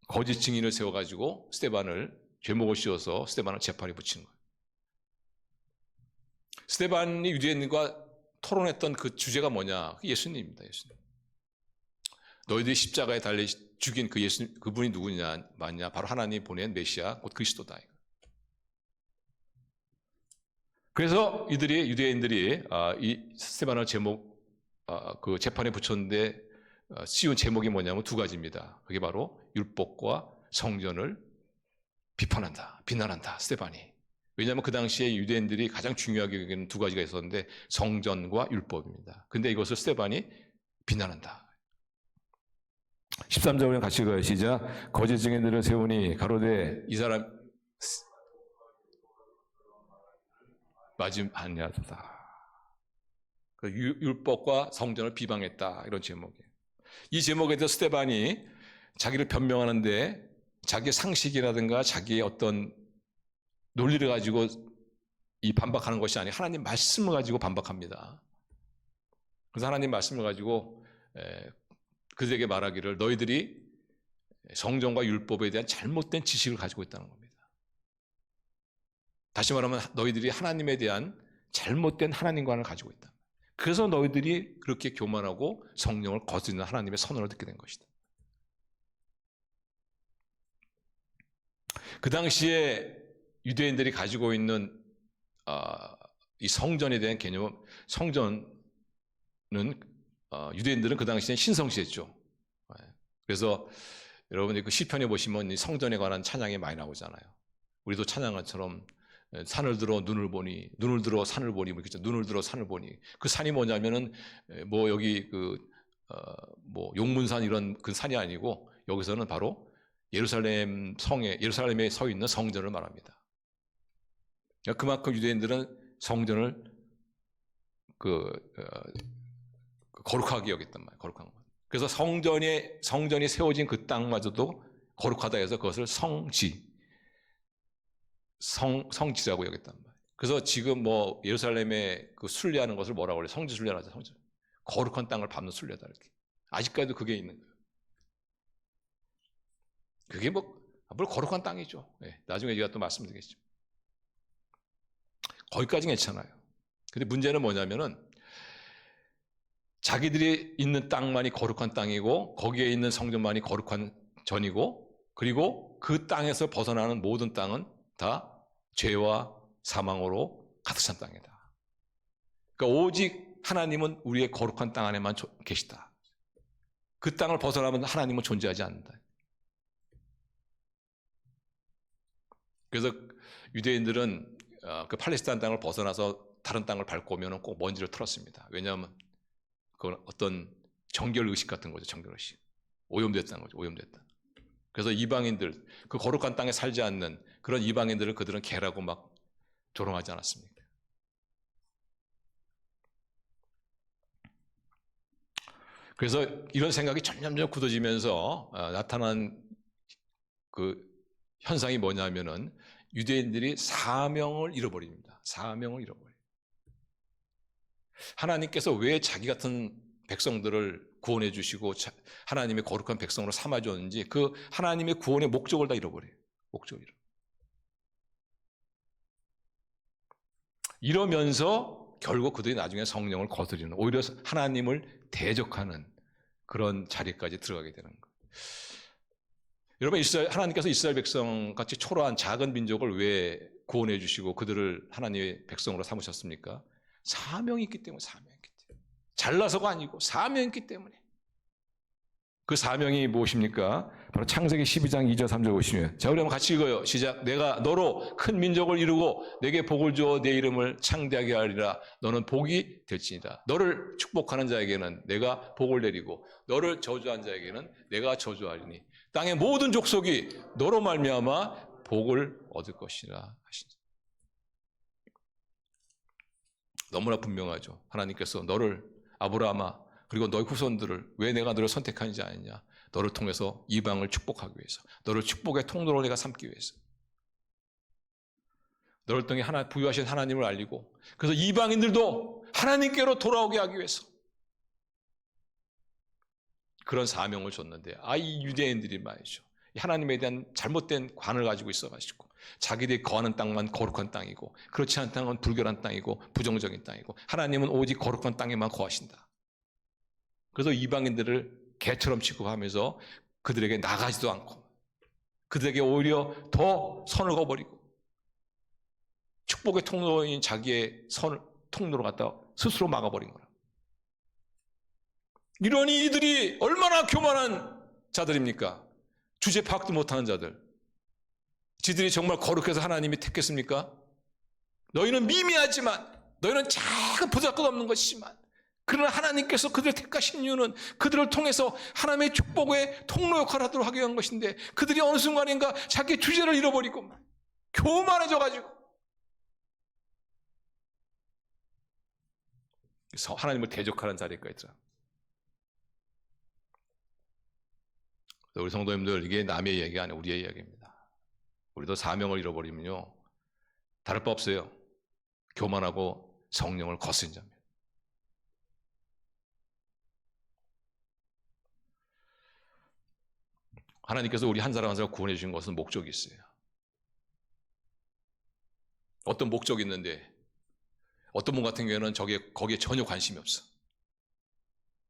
거짓 증인을 세워가지고 스데반을 죄목을 씌워서 스데반을 재판에 붙이는 거예요. 스데반이 유대인과 토론했던 그 주제가 뭐냐? 예수님입니다. 예수님. 너희들이 십자가에 달려 죽인 그 예수님, 그분이 누구냐? 맞냐? 바로 하나님이 보낸 메시아, 곧 그리스도다. 그래서 유대인들이 이 스데반을 그 재판에 붙였는데 씌운 제목이 뭐냐면 두 가지입니다. 그게 바로 율법과 성전을 비난한다. 스데반이. 왜냐하면 그 당시에 유대인들이 가장 중요하게 여기는 두 가지가 있었는데 성전과 율법입니다. 근데 이것을 스데반이 비난한다.
13절에 같이 가요. 시작. 거짓 증인들을 세우니 가로되
이 사람 아니하다. 율법과 성전을 비방했다. 이런 제목이에요. 이 제목에 대해서 스데반이 자기를 변명하는데 자기의 상식이라든가 자기의 어떤 논리를 가지고 이 반박하는 것이 아니라 하나님 말씀을 가지고 반박합니다. 그래서 하나님 말씀을 가지고 그들에게 말하기를 너희들이 성전과 율법에 대한 잘못된 지식을 가지고 있다는 겁니다. 다시 말하면 너희들이 하나님에 대한 잘못된 하나님관을 가지고 있다. 그래서 너희들이 그렇게 교만하고 성령을 거스르는 하나님의 선언을 듣게 된 것이다. 그 당시에 유대인들이 가지고 있는 이 성전에 대한 개념, 성전은 유대인들은 그 당시에 신성시했죠. 그래서 여러분이 그 시편에 보시면 이 성전에 관한 찬양이 많이 나오잖아요. 우리도 찬양처럼 산을 들어 눈을 보니, 눈을 들어 산을 보니, 그렇죠. 눈을 들어 산을 보니. 그 산이 뭐냐면은 뭐 여기 뭐 용문산 이런 그 산이 아니고 여기서는 바로 예루살렘에 서 있는 성전을 말합니다. 그만큼 유대인들은 성전을 거룩하게 여겼단 말이에요. 거룩한 것. 그래서 성전이 세워진 그 땅마저도 거룩하다 해서 그것을 성지라고 여겼단 말이에요. 그래서 지금 뭐 예루살렘에 그 순례하는 것을 뭐라고 그래요? 성지 순례를 하죠. 성지. 거룩한 땅을 밟는 순례다 이렇게. 아직까지도 그게 있는 거예요. 그게 뭘 거룩한 땅이죠. 네, 나중에 제가 또 말씀드리겠죠. 거기까지는 괜찮아요. 근데 문제는 뭐냐면은 자기들이 있는 땅만이 거룩한 땅이고 거기에 있는 성전만이 거룩한 전이고, 그리고 그 땅에서 벗어나는 모든 땅은 다 죄와 사망으로 가득 찬 땅이다. 그러니까 오직 하나님은 우리의 거룩한 땅 안에만 계시다. 그 땅을 벗어나면 하나님은 존재하지 않는다. 그래서 유대인들은 그 팔레스타인 땅을 벗어나서 다른 땅을 밟고 오면 꼭 먼지를 털었습니다. 왜냐하면 그건 어떤 정결의식 같은 거죠. 정결의식. 오염됐다는 거죠. 오염됐다. 그래서 이방인들, 그 거룩한 땅에 살지 않는 그런 이방인들을 그들은 개라고 막 조롱하지 않았습니까? 그래서 이런 생각이 점점 굳어지면서 나타난 그 현상이 뭐냐면은 유대인들이 사명을 잃어버립니다. 사명을 잃어버려요. 하나님께서 왜 자기 같은 백성들을 구원해 주시고 하나님의 거룩한 백성으로 삼아줬는지 그 하나님의 구원의 목적을 다 잃어버려요. 목적을 잃어. 이러면서 결국 그들이 나중에 성령을 거스르는, 오히려 하나님을 대적하는 그런 자리까지 들어가게 되는 거예요. 여러분, 하나님께서 이스라엘 백성 같이 초라한 작은 민족을 왜 구원해 주시고 그들을 하나님의 백성으로 삼으셨습니까? 사명이 있기 때문에. 사명이 있기 때문에. 잘나서가 아니고 사명이 있기 때문에. 그 사명이 무엇입니까? 바로 창세기 12장 2절 3절 보시면, 자, 우리 한번 같이 읽어요. 시작. 내가 너로 큰 민족을 이루고 내게 복을 주어 내 이름을 창대하게 하리라. 너는 복이 될지니라. 너를 축복하는 자에게는 내가 복을 내리고 너를 저주한 자에게는 내가 저주하리니 땅의 모든 족속이 너로 말미암아 복을 얻을 것이라 하시니. 너무나 분명하죠. 하나님께서 너를, 아브라함아, 그리고 너의 후손들을, 왜 내가 너를 선택하는지 아느냐? 너를 통해서 이방을 축복하기 위해서, 너를 축복의 통로로 내가 삼기 위해서, 너를 통해 부유하신 하나님을 알리고, 그래서 이방인들도 하나님께로 돌아오게 하기 위해서 그런 사명을 줬는데, 이 유대인들이 말이죠, 하나님에 대한 잘못된 관을 가지고 있어가지고 자기들이 거하는 땅만 거룩한 땅이고, 그렇지 않은 땅은 불결한 땅이고 부정적인 땅이고, 하나님은 오직 거룩한 땅에만 거하신다. 그래서 이방인들을 개처럼 취급하면서 그들에게 나가지도 않고 그들에게 오히려 더 선을 그어버리고 축복의 통로인 자기의 통로로 갖다 스스로 막아버린 거라. 이러니 이들이 얼마나 교만한 자들입니까? 주제 파악도 못하는 자들. 지들이 정말 거룩해서 하나님이 택했습니까? 너희는 미미하지만, 너희는 작은 보잘것없는 것이지만, 그러나 하나님께서 그들을 택하신 이유는 그들을 통해서 하나님의 축복의 통로 역할을 하도록 하기 위한 것인데, 그들이 어느 순간인가 자기 주제를 잃어버리고 교만해져가지고 그래서 하나님을 대적하는 자리가 있더라. 우리 성도님들, 이게 남의 이야기가 아니라 우리의 이야기입니다. 우리도 사명을 잃어버리면요, 다를 바 없어요. 교만하고 성령을 거스린 자입니다. 하나님께서 우리 한 사람 한 사람 구원해 주신 것은 목적이 있어요. 어떤 목적이 있는데, 어떤 분 같은 경우에는 거기에 전혀 관심이 없어.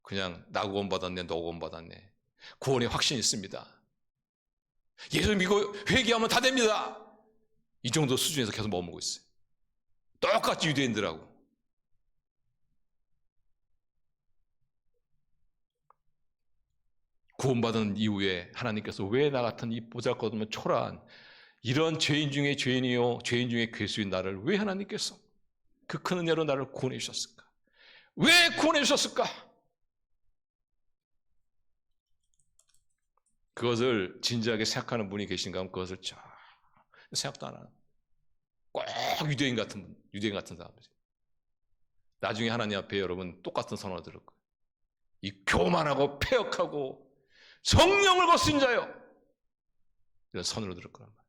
그냥 나 구원 받았네, 너 구원 받았네. 구원에 확신이 있습니다. 예수 믿고 회개하면 다 됩니다. 이 정도 수준에서 계속 머물고 있어요. 똑같이 유대인들하고. 구원받은 이후에 하나님께서 왜 나 같은 이 보잘것없는 초라한 이런 죄인 중에 죄인이요 죄인 중에 괴수인 나를 왜 하나님께서 그 큰 은혜로 나를 구원해 주셨을까? 왜 구원해 주셨을까? 그것을 진지하게 생각하는 분이 계신가 하면 그것을 생각도 안 하는, 꼭 유대인 같은 사람들이. 나중에 하나님 앞에 여러분 똑같은 선언을 들을 거예요. 이 교만하고 패역하고 성령을 거스린 자요, 이런 선언을 들을 거란 말이에요.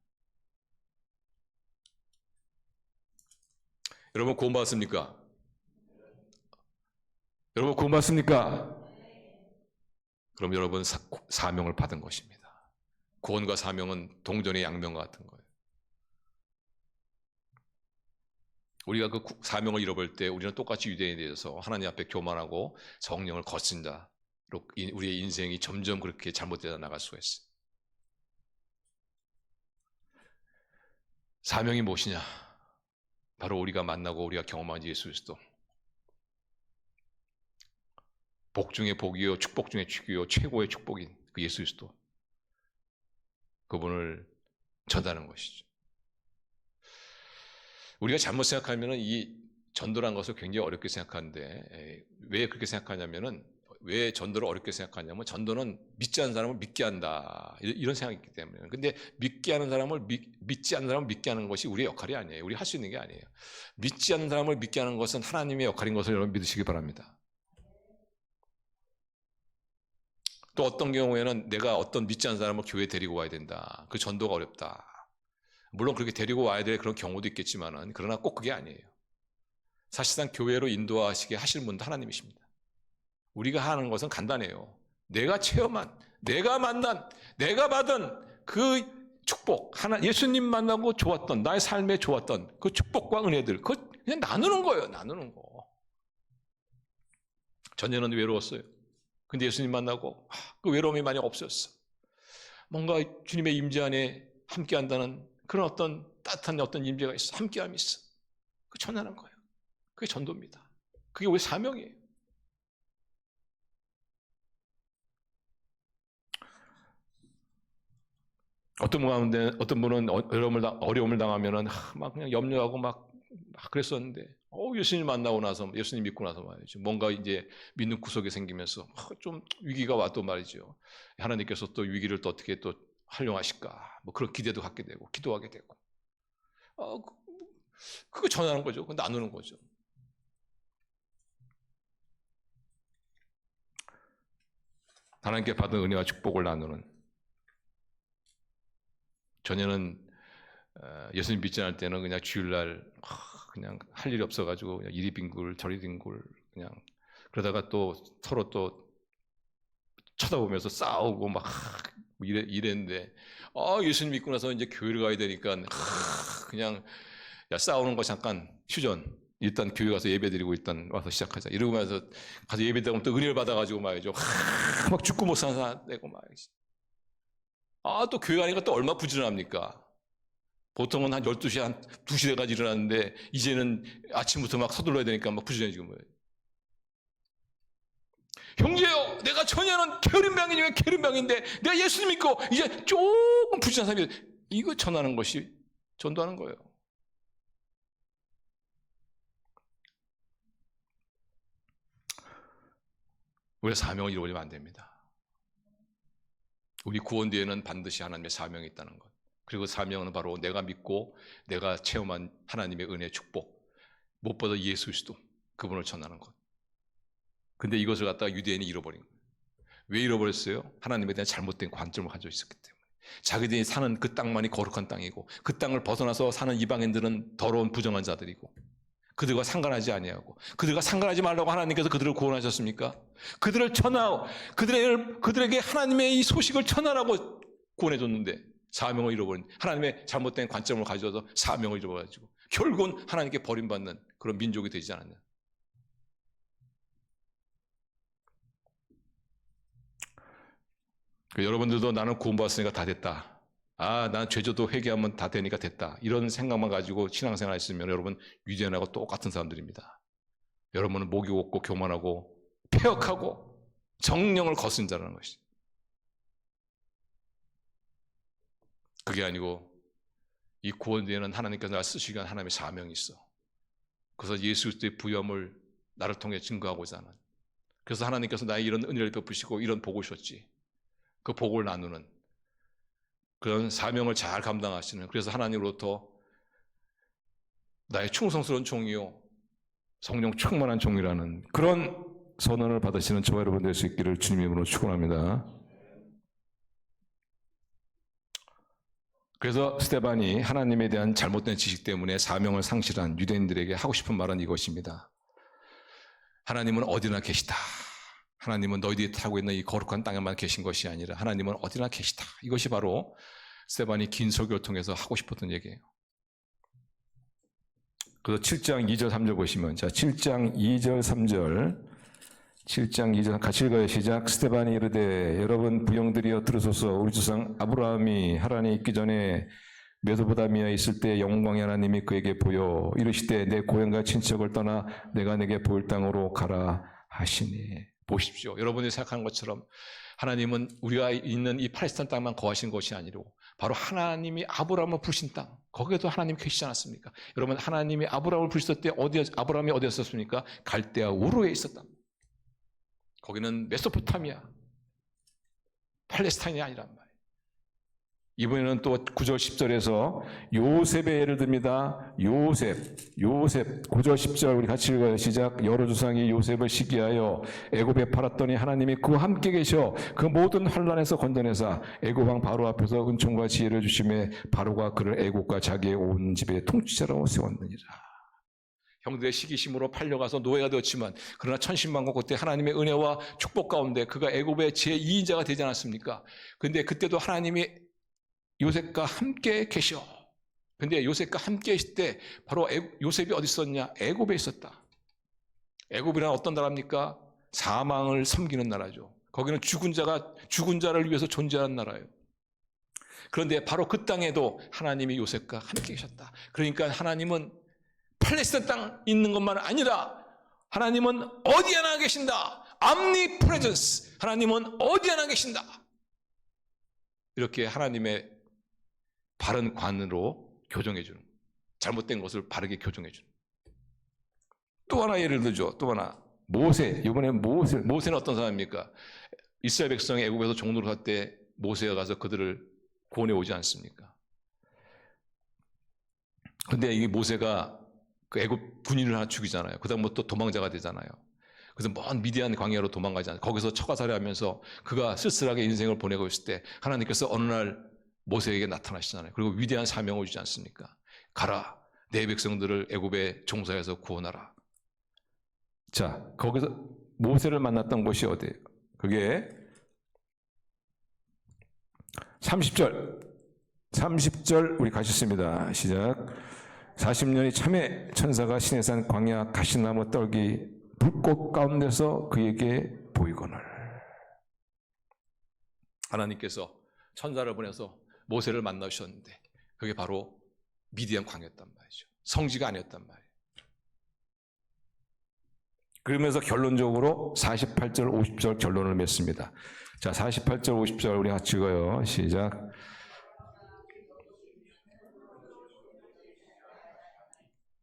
여러분 구원 받았습니까? 여러분 구원 받았습니까? 그럼 여러분 사명을 받은 것입니다. 구원과 사명은 동전의 양면과 같은 거예요. 우리가 그 사명을 잃어버릴 때 우리는 똑같이 유대인에 대해서 하나님 앞에 교만하고 성령을 거스린 자로 우리의 인생이 점점 그렇게 잘못되어 나갈 수가 있어요. 사명이 무엇이냐? 바로 우리가 만나고 우리가 경험한 예수 그리스도. 복 중에 복이요 축복 중에 축이요 최고의 축복인 그 예수 그리스도, 그분을 전하는 것이죠. 우리가 잘못 생각하면 이 전도란 것을 굉장히 어렵게 생각하는데, 왜 그렇게 생각하냐면은, 왜 전도를 어렵게 생각하냐면, 전도는 믿지 않는 사람을 믿게 한다, 이런 생각이 있기 때문에. 근데 믿지 않는 사람을 믿게 하는 것이 우리의 역할이 아니에요. 우리 할 수 있는 게 아니에요. 믿지 않는 사람을 믿게 하는 것은 하나님의 역할인 것을 여러분 믿으시기 바랍니다. 또 어떤 경우에는 내가 어떤 믿지 않는 사람을 교회에 데리고 와야 된다, 그 전도가 어렵다. 물론 그렇게 데리고 와야 될 그런 경우도 있겠지만은, 그러나 꼭 그게 아니에요. 사실상 교회로 인도하시게 하실 분도 하나님이십니다. 우리가 하는 것은 간단해요. 내가 체험한, 내가 만난, 내가 받은 그 축복, 예수님 만나고 좋았던, 나의 삶에 좋았던 그 축복과 은혜들, 그거 그냥 나누는 거예요. 나누는 거. 전에는 외로웠어요. 근데 예수님 만나고 그 외로움이 많이 없어졌어. 뭔가 주님의 임재 안에 함께한다는 그런 어떤 따뜻한 어떤 임재가 있어. 함께함이 있어. 그 전하는 거예요. 그게 전도입니다. 그게 우리 사명이에요. 어떤 분은 어려움을 당하면은 막 그냥 염려하고 막 그랬었는데, 예수님 만나고 나서, 예수님 믿고 나서 말이죠, 뭔가 이제 믿는 구석이 생기면서 좀 위기가 왔단 말이죠. 하나님께서 또 위기를 또 어떻게 또 활용하실까, 뭐 그런 기대도 갖게 되고 기도하게 되고, 그거 전하는 거죠. 그거 나누는 거죠. 하나님께 받은 은혜와 축복을 나누는. 전에는 예수님 믿지 않을 때는 그냥 주일날 그냥 할 일이 없어가지고 그냥 이리 빙굴 저리 빙굴 그냥 그러다가 또 서로 또 쳐다보면서 싸우고 막 이랬는데, 예수님 믿고 나서 이제 교회를 가야 되니까 그냥 야, 싸우는 거 잠깐 휴전, 일단 교회 가서 예배 드리고 일단 와서 시작하자 이러면서 가서 예배 드리면 또 은혜를 받아가지고 말이죠, 막 죽고 못 사는 사람 되고 말이지. 또 교회 가니까 또 얼마 부지런합니까? 보통은 한 12시, 한 2시 돼가지고 일어났는데, 이제는 아침부터 막 서둘러야 되니까 막 부지런해지고 뭐예요. 형제요, 내가 전에는 게으름병이 중에 게으름병인데, 내가 예수님 믿고, 이제 조금 부지런한 사람이, 이거 전하는 것이 전도하는 거예요. 우리가 사명을 잃어버리면 안 됩니다. 우리 구원 뒤에는 반드시 하나님의 사명이 있다는 것. 그리고 사명은 바로 내가 믿고 내가 체험한 하나님의 은혜, 축복, 무엇보다 예수 그리스도, 그분을 전하는 것. 근데 이것을 갖다가 유대인이 잃어버린 거예요. 왜 잃어버렸어요? 하나님에 대한 잘못된 관점을 가지고 있었기 때문에. 자기들이 사는 그 땅만이 거룩한 땅이고, 그 땅을 벗어나서 사는 이방인들은 더러운 부정한 자들이고, 그들과 상관하지 아니하고, 그들과 상관하지 말라고 하나님께서 그들을 구원하셨습니까? 그들을 그들에게 하나님의 이 소식을 전하라고 구원해줬는데, 사명을 잃어버린, 하나님의 잘못된 관점을 가져서 사명을 잃어버려가지고 결국은 하나님께 버림받는 그런 민족이 되지 않았냐. 여러분들도 나는 구원받았으니까 다 됐다, 난 죄져도 회개하면 다 되니까 됐다, 이런 생각만 가지고 신앙생활 했으면 여러분 유대인하고 똑같은 사람들입니다. 여러분은 목이 없고 교만하고 폐역하고 정령을 거스른 자라는 것이죠. 그게 아니고 이 구원 뒤에는 하나님께서 나를 쓰시기 위한 하나님의 사명이 있어. 그래서 예수 그리스도의 부여함을 나를 통해 증거하고자 하는, 그래서 하나님께서 나의 이런 은혜를 베푸시고 이런 복을 주셨지, 그 복을 나누는 그런 사명을 잘 감당하시는, 그래서 하나님으로부터 나의 충성스러운 종이요 성령 충만한 종이라는 그런 선언을 받으시는 저와 여러분 될 수 있기를 주님의 이름으로 축원합니다. 그래서 스데반이 하나님에 대한 잘못된 지식 때문에 사명을 상실한 유대인들에게 하고 싶은 말은 이것입니다. 하나님은 어디나 계시다. 하나님은 너희들이 타고 있는 이 거룩한 땅에만 계신 것이 아니라 하나님은 어디나 계시다. 이것이 바로 스데반이 긴 설교를 통해서 하고 싶었던 얘기예요. 그래서 7장 2절 3절 보시면, 자, 7장 2절 3절, 7장 2절 같이 읽어요. 시작. 스데반이 이르되 여러분 부형들이여 들으소서. 우리 조상 아브라함이 하란에 있기 전에 메소포타미아에 있을 때 영광의 하나님이 그에게 보여 이르시되 내 고향과 친척을 떠나 내가 내게 보일 땅으로 가라 하시니. 보십시오. 여러분이 생각하는 것처럼 하나님은 우리가 있는 이 팔레스타인 땅만 거하신 것이 아니고 바로 하나님이 아브라함을 부르신 땅, 거기에도 하나님 계시지 않았습니까? 여러분, 하나님이 아브라함을 부르셨을 때 아브라함이 어디였었습니까? 갈대아 우르에 있었다. 거기는 메소포타미아, 팔레스타인이 아니란 말이에요. 이번에는 또 9절 10절에서 요셉의 예를 듭니다. 요셉 9절 10절 우리 같이 읽어요. 시작. 여러 조상이 요셉을 시기하여 애굽에 팔았더니 하나님이 그와 함께 계셔 그 모든 환난에서 건져내사 애굽 왕 바로 앞에서 은총과 지혜를 주심에 바로가 그를 애굽과 자기의 온 집의 통치자로 세웠느니라. 형들의 시기심으로 팔려가서 노예가 되었지만 그러나 천신만고 그때 하나님의 은혜와 축복 가운데 그가 애굽의 제2인자가 되지 않았습니까? 근데 그때도 하나님이 요셉과 함께 계셔. 근데 요셉과 함께 있을 때 바로 요셉이 어디 있었냐? 애굽에 있었다. 애굽이란 어떤 나라입니까? 사망을 섬기는 나라죠. 거기는 죽은 자를 위해서 존재하는 나라예요. 그런데 바로 그 땅에도 하나님이 요셉과 함께 계셨다. 그러니까 하나님은 팔레스타인 땅 있는 것만 아니라 하나님은 어디 하나 계신다. omnipresence. 하나님은 어디 하나 계신다. 이렇게 하나님의 바른 관으로 교정해 주는 거예요. 잘못된 것을 바르게 교정해 주는 거예요. 또 하나 예를 들죠. 또 하나 모세. 이번에 모세는 어떤 사람입니까? 이스라엘 백성이 애굽에서 종노릇 할 때 모세가 가서 그들을 구원해 오지 않습니까? 근데 이 모세가 그 애굽 군인을 하나 죽이잖아요. 그다음부터 또 도망자가 되잖아요. 그래서 먼 미디안 광야로 도망가지 않아요. 거기서 처가살이하면서 그가 쓸쓸하게 인생을 보내고 있을 때 하나님께서 어느 날 모세에게 나타나시잖아요. 그리고 위대한 사명을 주지 않습니까? 가라, 내 백성들을 애굽의 종사에서 구원하라. 자, 거기서 모세를 만났던 곳이 어디예요? 그게 30절 우리 가셨습니다. 시작. 40년이 참에 천사가 시내산 광야 가시나무 떨기 불꽃 가운데서 그에게 보이거늘. 하나님께서 천사를 보내서 모세를 만나셨는데 그게 바로 미디안 광야였단 말이죠. 성지가 아니었단 말이에요. 그러면서 결론적으로 48절 50절 결론을 맺습니다. 자, 48절 50절 우리 같이 읽어요. 시작.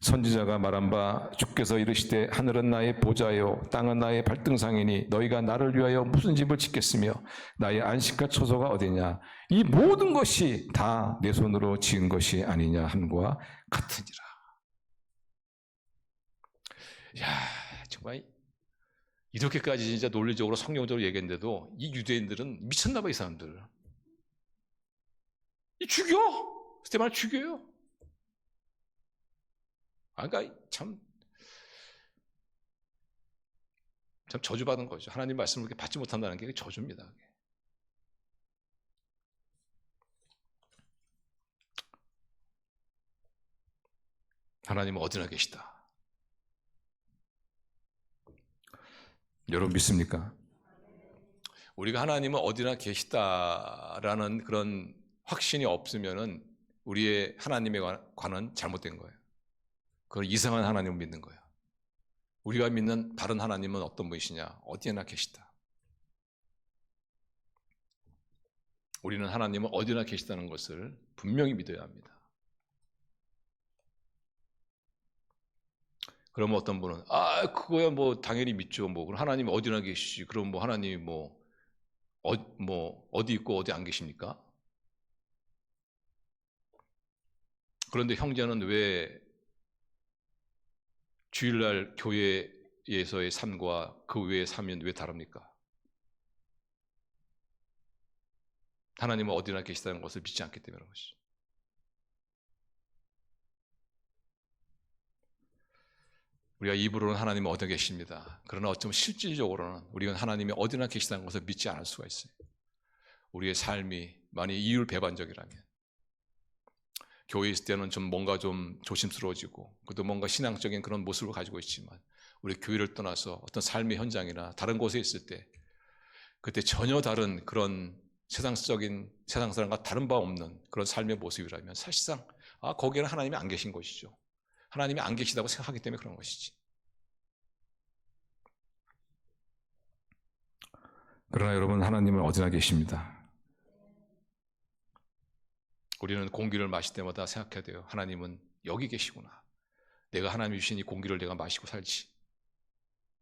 선지자가 말한 바 주께서 이르시되 하늘은 나의 보좌요 땅은 나의 발등상이니 너희가 나를 위하여 무슨 집을 짓겠으며 나의 안식과 처소가 어디냐. 이 모든 것이 다 내 손으로 지은 것이 아니냐 함과 같으니라. 야, 정말 이렇게까지 진짜 논리적으로 성경적으로 얘기했는데도 이 유대인들은 미쳤나 봐. 이 사람들 이 죽여! 스테반을 죽여요. 그러니까 참 저주받은 거죠. 하나님 말씀을 그렇게 받지 못한다는 게 저주입니다. 하나님은 어디나 계시다. 여러분 믿습니까? 우리가 하나님은 어디나 계시다라는 그런 확신이 없으면은 우리의 하나님에 관한 잘못된 거예요. 그걸 이상한 하나님을 믿는 거예요. 우리가 믿는 다른 하나님은 어떤 분이시냐? 어디에나 계시다. 우리는 하나님은 어디나 계시다는 것을 분명히 믿어야 합니다. 그러면 어떤 분은 그거야 뭐 당연히 믿죠. 뭐 그럼 하나님이 어디나 계시지. 그럼 뭐 하나님이 어디 있고 어디 안 계십니까? 그런데 형제는 왜 주일날 교회에서의 삶과 그 외의 삶이 왜 다릅니까? 하나님은 어디나 계시다는 것을 믿지 않기 때문에 그런 것이죠. 우리가 입으로는 하나님은 어디나 계십니다. 그러나 어쩌면 실질적으로는 우리는 하나님이 어디나 계시다는 것을 믿지 않을 수가 있어요. 우리의 삶이 만약 이율배반적이라면 교회에 있을 때는 좀 뭔가 좀 조심스러워지고 그것도 뭔가 신앙적인 그런 모습을 가지고 있지만 우리 교회를 떠나서 어떤 삶의 현장이나 다른 곳에 있을 때 그때 전혀 다른 그런 세상 사람과 다른 바 없는 그런 삶의 모습이라면 사실상 거기에는 하나님이 안 계신 것이죠. 하나님이 안 계시다고 생각하기 때문에 그런 것이지. 그러나 여러분 하나님은 어디나 계십니다. 우리는 공기를 마실 때마다 생각해야 돼요. 하나님은 여기 계시구나. 내가 하나님이 주신 이 공기를 내가 마시고 살지.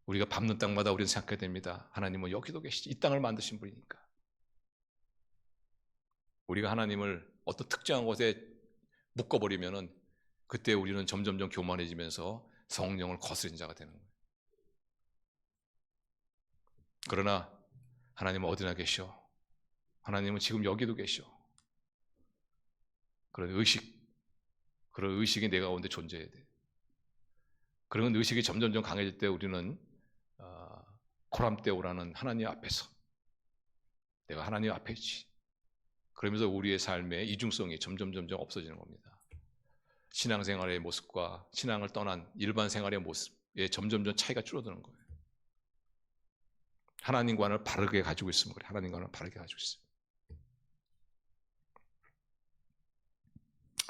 우리가 밟는 땅마다 우리는 생각해야 됩니다. 하나님은 여기도 계시지. 이 땅을 만드신 분이니까. 우리가 하나님을 어떤 특정한 곳에 묶어버리면은 그때 우리는 점점점 교만해지면서 성령을 거스린 자가 되는 거예요. 그러나 하나님은 어디나 계셔. 하나님은 지금 여기도 계셔. 그런 의식이 내 가운데 존재해야 돼. 그런 의식이 점점점 강해질 때 우리는 코람데오라는 하나님 앞에서 내가 하나님 앞에 있지. 그러면서 우리의 삶의 이중성이 점점 없어지는 겁니다. 신앙생활의 모습과 신앙을 떠난 일반 생활의 모습에 점점 차이가 줄어드는 거예요. 하나님과는 바르게 가지고 있으면 그래. 하나님과는 바르게 가지고 있어요.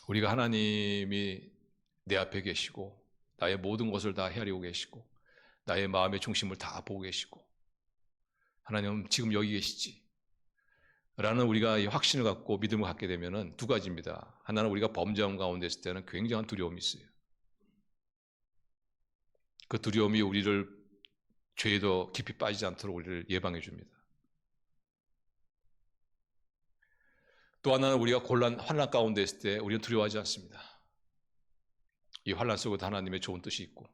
우리가 하나님이 내 앞에 계시고 나의 모든 것을 다 헤아리고 계시고 나의 마음의 중심을 다 보고 계시고 하나님은 지금 여기 계시지. 라는 우리가 이 확신을 갖고 믿음을 갖게 되면은 두 가지입니다. 하나는 우리가 범죄함 가운데 있을 때는 굉장한 두려움이 있어요. 그 두려움이 우리를 죄에 더 깊이 빠지지 않도록 우리를 예방해 줍니다. 또 하나는 우리가 환난 가운데 있을 때 우리는 두려워하지 않습니다. 이 환난 속에도 하나님의 좋은 뜻이 있고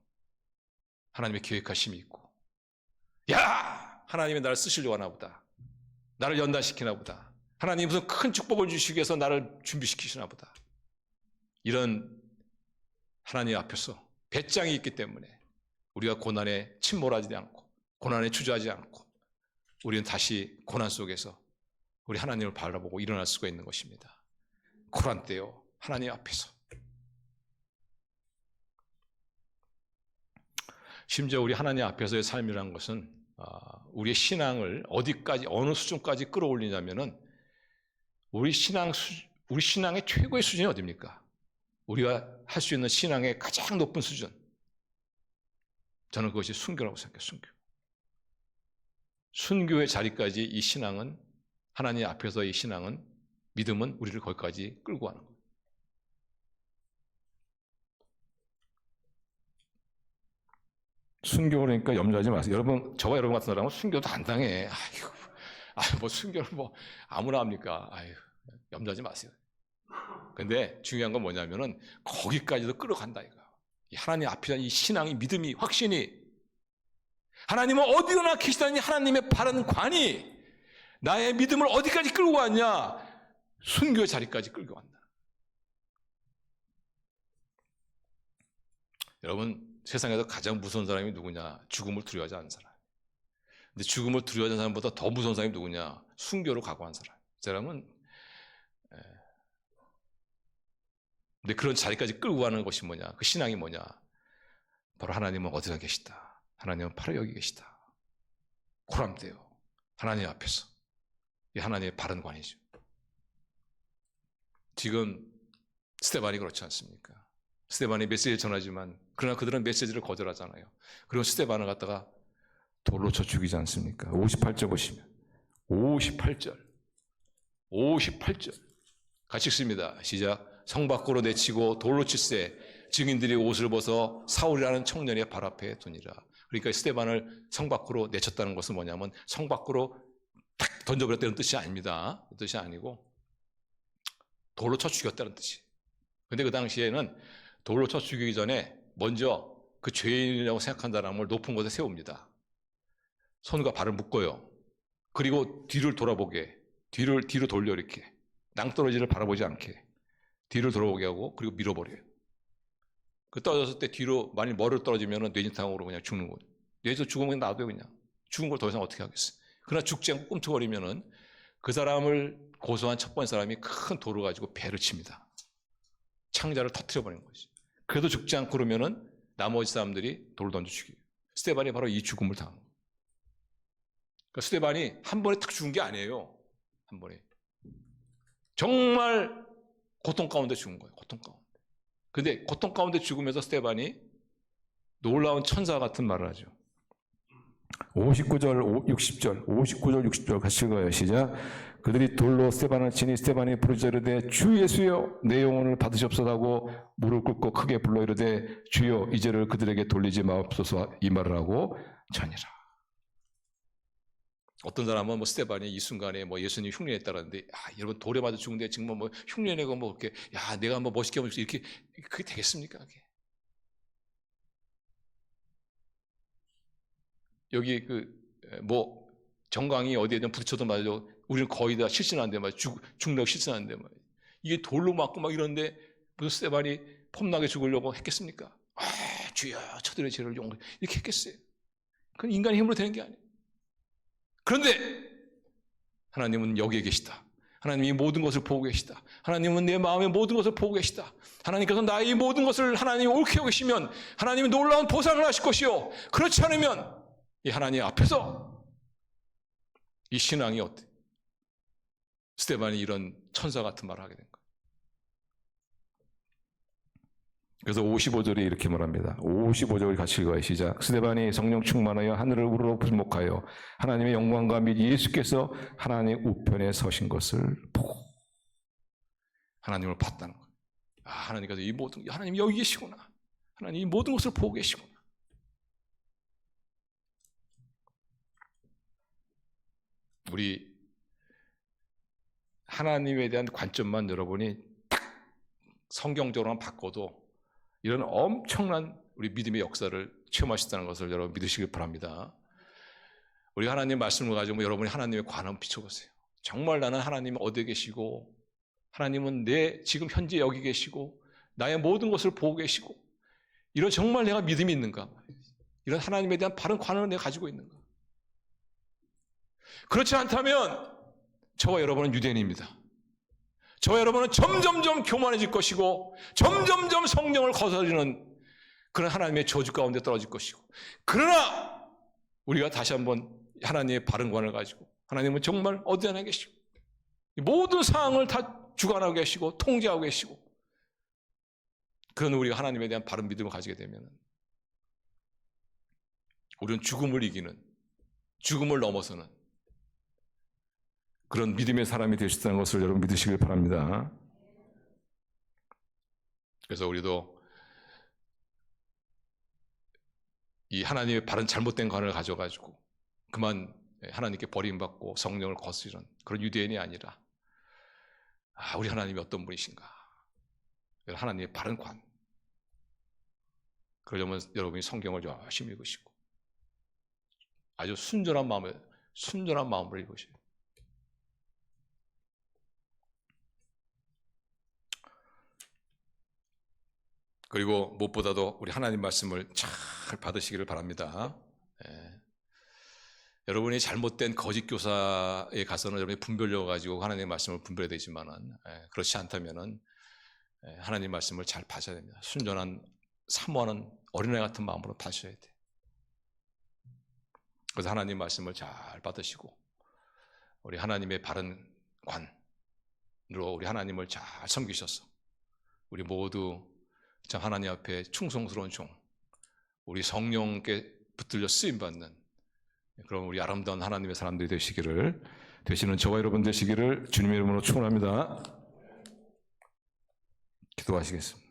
하나님의 계획하심이 있고, 야! 하나님이 나를 쓰시려고 하나 보다. 나를 연단시키나 보다. 하나님 무슨 큰 축복을 주시기 위해서 나를 준비시키시나 보다. 이런 하나님 앞에서 배짱이 있기 때문에 우리가 고난에 침몰하지 않고 고난에 주저하지 않고 우리는 다시 고난 속에서 우리 하나님을 바라보고 일어날 수가 있는 것입니다. 고난 때요, 하나님 앞에서. 심지어 우리 하나님 앞에서의 삶이라는 것은 우리의 신앙을 어디까지, 어느 수준까지 끌어올리냐면은 우리 신앙의 최고의 수준이 어디입니까? 우리가 할 수 있는 신앙의 가장 높은 수준. 저는 그것이 순교라고 생각해요. 순교. 순교의 자리까지 이 신앙은, 하나님 앞에서 이 신앙은, 믿음은 우리를 거기까지 끌고 가는 거예요.
순교 그러니까 염려하지 마세요. 여러분, 저와 여러분 같은 사람은 순교도 안 당해. 뭐 순교를 뭐 아무나 합니까? 염려하지 마세요. 근데 중요한 건 뭐냐면은 거기까지도 끌어간다 이거. 하나님 앞에 이 신앙이, 믿음이, 확신이, 하나님은 어디로나 계시다니 하나님의 바른 관이 나의 믿음을 어디까지 끌고 갔냐? 순교의 자리까지 끌고 간다. 여러분, 세상에서 가장 무서운 사람이 누구냐? 죽음을 두려워하지 않는 사람. 근데 죽음을 두려워하는 사람보다 더 무서운 사람이 누구냐? 순교로 각오한 사람. 그 사람은 근데 그런 자리까지 끌고 가는 것이 뭐냐? 그 신앙이 뭐냐? 바로 하나님은 어디서 계시다. 하나님은 바로 여기 계시다. 코람되어 하나님 앞에서. 이 하나님의 바른 관이죠. 지금 스데반이 그렇지 않습니까? 스데반이 메시지를 전하지만 그러나 그들은 메시지를 거절하잖아요. 그리고 스데반을 갖다가 돌로 쳐 죽이지 않습니까? 58절 보시면 58절 같이 읽습니다. 시작. 성 밖으로 내치고 돌로 칠세 증인들이 옷을 벗어 사울이라는 청년의 발 앞에 두니라. 그러니까 스데반을 성 밖으로 내쳤다는 것은 뭐냐면 성 밖으로 탁 던져버렸다는 뜻이 아닙니다. 그 뜻이 아니고 돌로 쳐 죽였다는 뜻이에요. 근데 그 당시에는 돌로 쳐 죽이기 전에 먼저 그 죄인이라고 생각한다는 사람을 높은 곳에 세웁니다. 손과 발을 묶어요. 그리고 뒤를 돌아보게, 뒤로 돌려 이렇게 낭떠러지를 바라보지 않게 뒤를 돌아보게 하고 그리고 밀어버려요. 그 떨어졌을 때 뒤로 만일 머리를 떨어지면 뇌진탕으로 그냥 죽는 거예요. 뇌에서 죽으면 놔둬요 그냥. 죽은 걸 더 이상 어떻게 하겠어요. 그러나 죽지 않고 꿈틀거리면은 그 사람을 고소한 첫 번째 사람이 큰 돌을 가지고 배를 칩니다. 창자를 터뜨려버리는 거지. 그래도 죽지 않고 그러면은 나머지 사람들이 돌을 던져 죽여요. 스데반이 바로 이 죽음을 당한 거예요. 그러니까 스데반이 한 번에 탁 죽은 게 아니에요. 한 번에. 정말 고통 가운데 죽은 거예요. 고통 가운데. 근데 고통 가운데 죽으면서 스데반이 놀라운 천사 같은 말을 하죠. 59절, 60절, 59절, 60절 같이 읽어요. 시작. 그들이 돌로 스데반을 치니 스데반이 부르짖어 이르되 주 예수여 내 영혼을 받으시옵소서 하고 무릎 꿇고 크게 불러 이르되 주여 이 죄를 그들에게 돌리지 마옵소서 이 말을 하고 자니라. 어떤 사람은 뭐 스데반이 이 순간에 뭐 예수님 흉내냈다는데 여러분 돌에 맞아 죽는데 정말 뭐 흉내내고 뭐 이렇게 내가 뭐 멋있게 하면 이렇게 그게 되겠습니까? 그게? 여기 뭐 정강이 어디에든 부딪혀도 말이죠. 우리는 거의 다 실신한데 말 죽는다고 실신하는데 말 이게 돌로 맞고 막 이러는데 무슨 스데반이 폼나게 죽으려고 했겠습니까? 주여 저들의 죄를 용서해 이렇게 했겠어요. 그건 인간의 힘으로 되는 게 아니에요. 그런데 하나님은 여기에 계시다. 하나님이 모든 것을 보고 계시다. 하나님은 내 마음의 모든 것을 보고 계시다. 하나님께서 나의 모든 것을 하나님이 옳게 여기시면 하나님이 놀라운 보상을 하실 것이요. 그렇지 않으면 이 하나님 앞에서 이 신앙이 어때? 스데반이 이런 천사 같은 말을 하게 된 거예요. 그래서 55절에 이렇게 말합니다. 55절 같이 읽어요. 시작. 스데반이 성령 충만하여 하늘을 우러러 불목하여 하나님의 영광과 및 예수께서 하나님의 우편에 서신 것을 보고,
하나님을 봤다는 거예요. 아, 하나님께서 이 모든, 하나님 여기 계시구나. 하나님 이 모든 것을 보고 계시구나. 우리 하나님에 대한 관점만 여러분이 딱 성경적으로만 바꿔도 이런 엄청난 우리 믿음의 역사를 체험하셨다는 것을 여러분 믿으시길 바랍니다. 우리 하나님 말씀을 가지고 여러분이 하나님의 관을 비춰보세요. 정말 나는 하나님 어디에 계시고, 하나님은 내 지금 현재 여기 계시고 나의 모든 것을 보고 계시고, 이런 정말 내가 믿음이 있는가, 이런 하나님에 대한 바른 관을 내가 가지고 있는가. 그렇지 않다면 저와 여러분은 유대인입니다. 저와 여러분은 점점점 교만해질 것이고 점점점 성령을 거스르는 그런 하나님의 저주 가운데 떨어질 것이고, 그러나 우리가 다시 한번 하나님의 바른 관을 가지고, 하나님은 정말 어디나 계시고 모든 상황을 다 주관하고 계시고 통제하고 계시고, 그런 우리가 하나님에 대한 바른 믿음을 가지게 되면 우리는 죽음을 이기는, 죽음을 넘어서는 그런 믿음의 사람이 될 수 있다는 것을 여러분 믿으시길 바랍니다. 그래서 우리도 이 하나님의 바른 잘못된 관을 가져가지고 그만 하나님께 버림받고 성령을 거스르는 그런 유대인이 아니라, 아, 우리 하나님이 어떤 분이신가, 하나님의 바른 관, 그러려면 여러분이 성경을 열심히 읽으시고 아주 순전한 마음으로 읽으셔야 돼요. 그리고 무엇보다도 우리 하나님 말씀을 잘 받으시기를 바랍니다. 여러분이 잘못된 거짓 교사에 가서는 여러분이 분별력 가지고 하나님의 말씀을 분별해야 되지만은, 그렇지 않다면은 하나님 말씀을 잘 받아야 됩니다. 순전한 사모하는 어린애 같은 마음으로 받으셔야 돼요. 그래서 하나님 말씀을 잘 받으시고 우리 하나님의 바른 관으로 우리 하나님을 잘 섬기셔서 우리 모두 참 하나님 앞에 충성스러운 종, 우리 성령께 붙들려 쓰임받는 그런 우리 아름다운 하나님의 사람들이 되시는 저와 여러분 되시기를 주님의 이름으로 축원합니다. 기도하시겠습니다.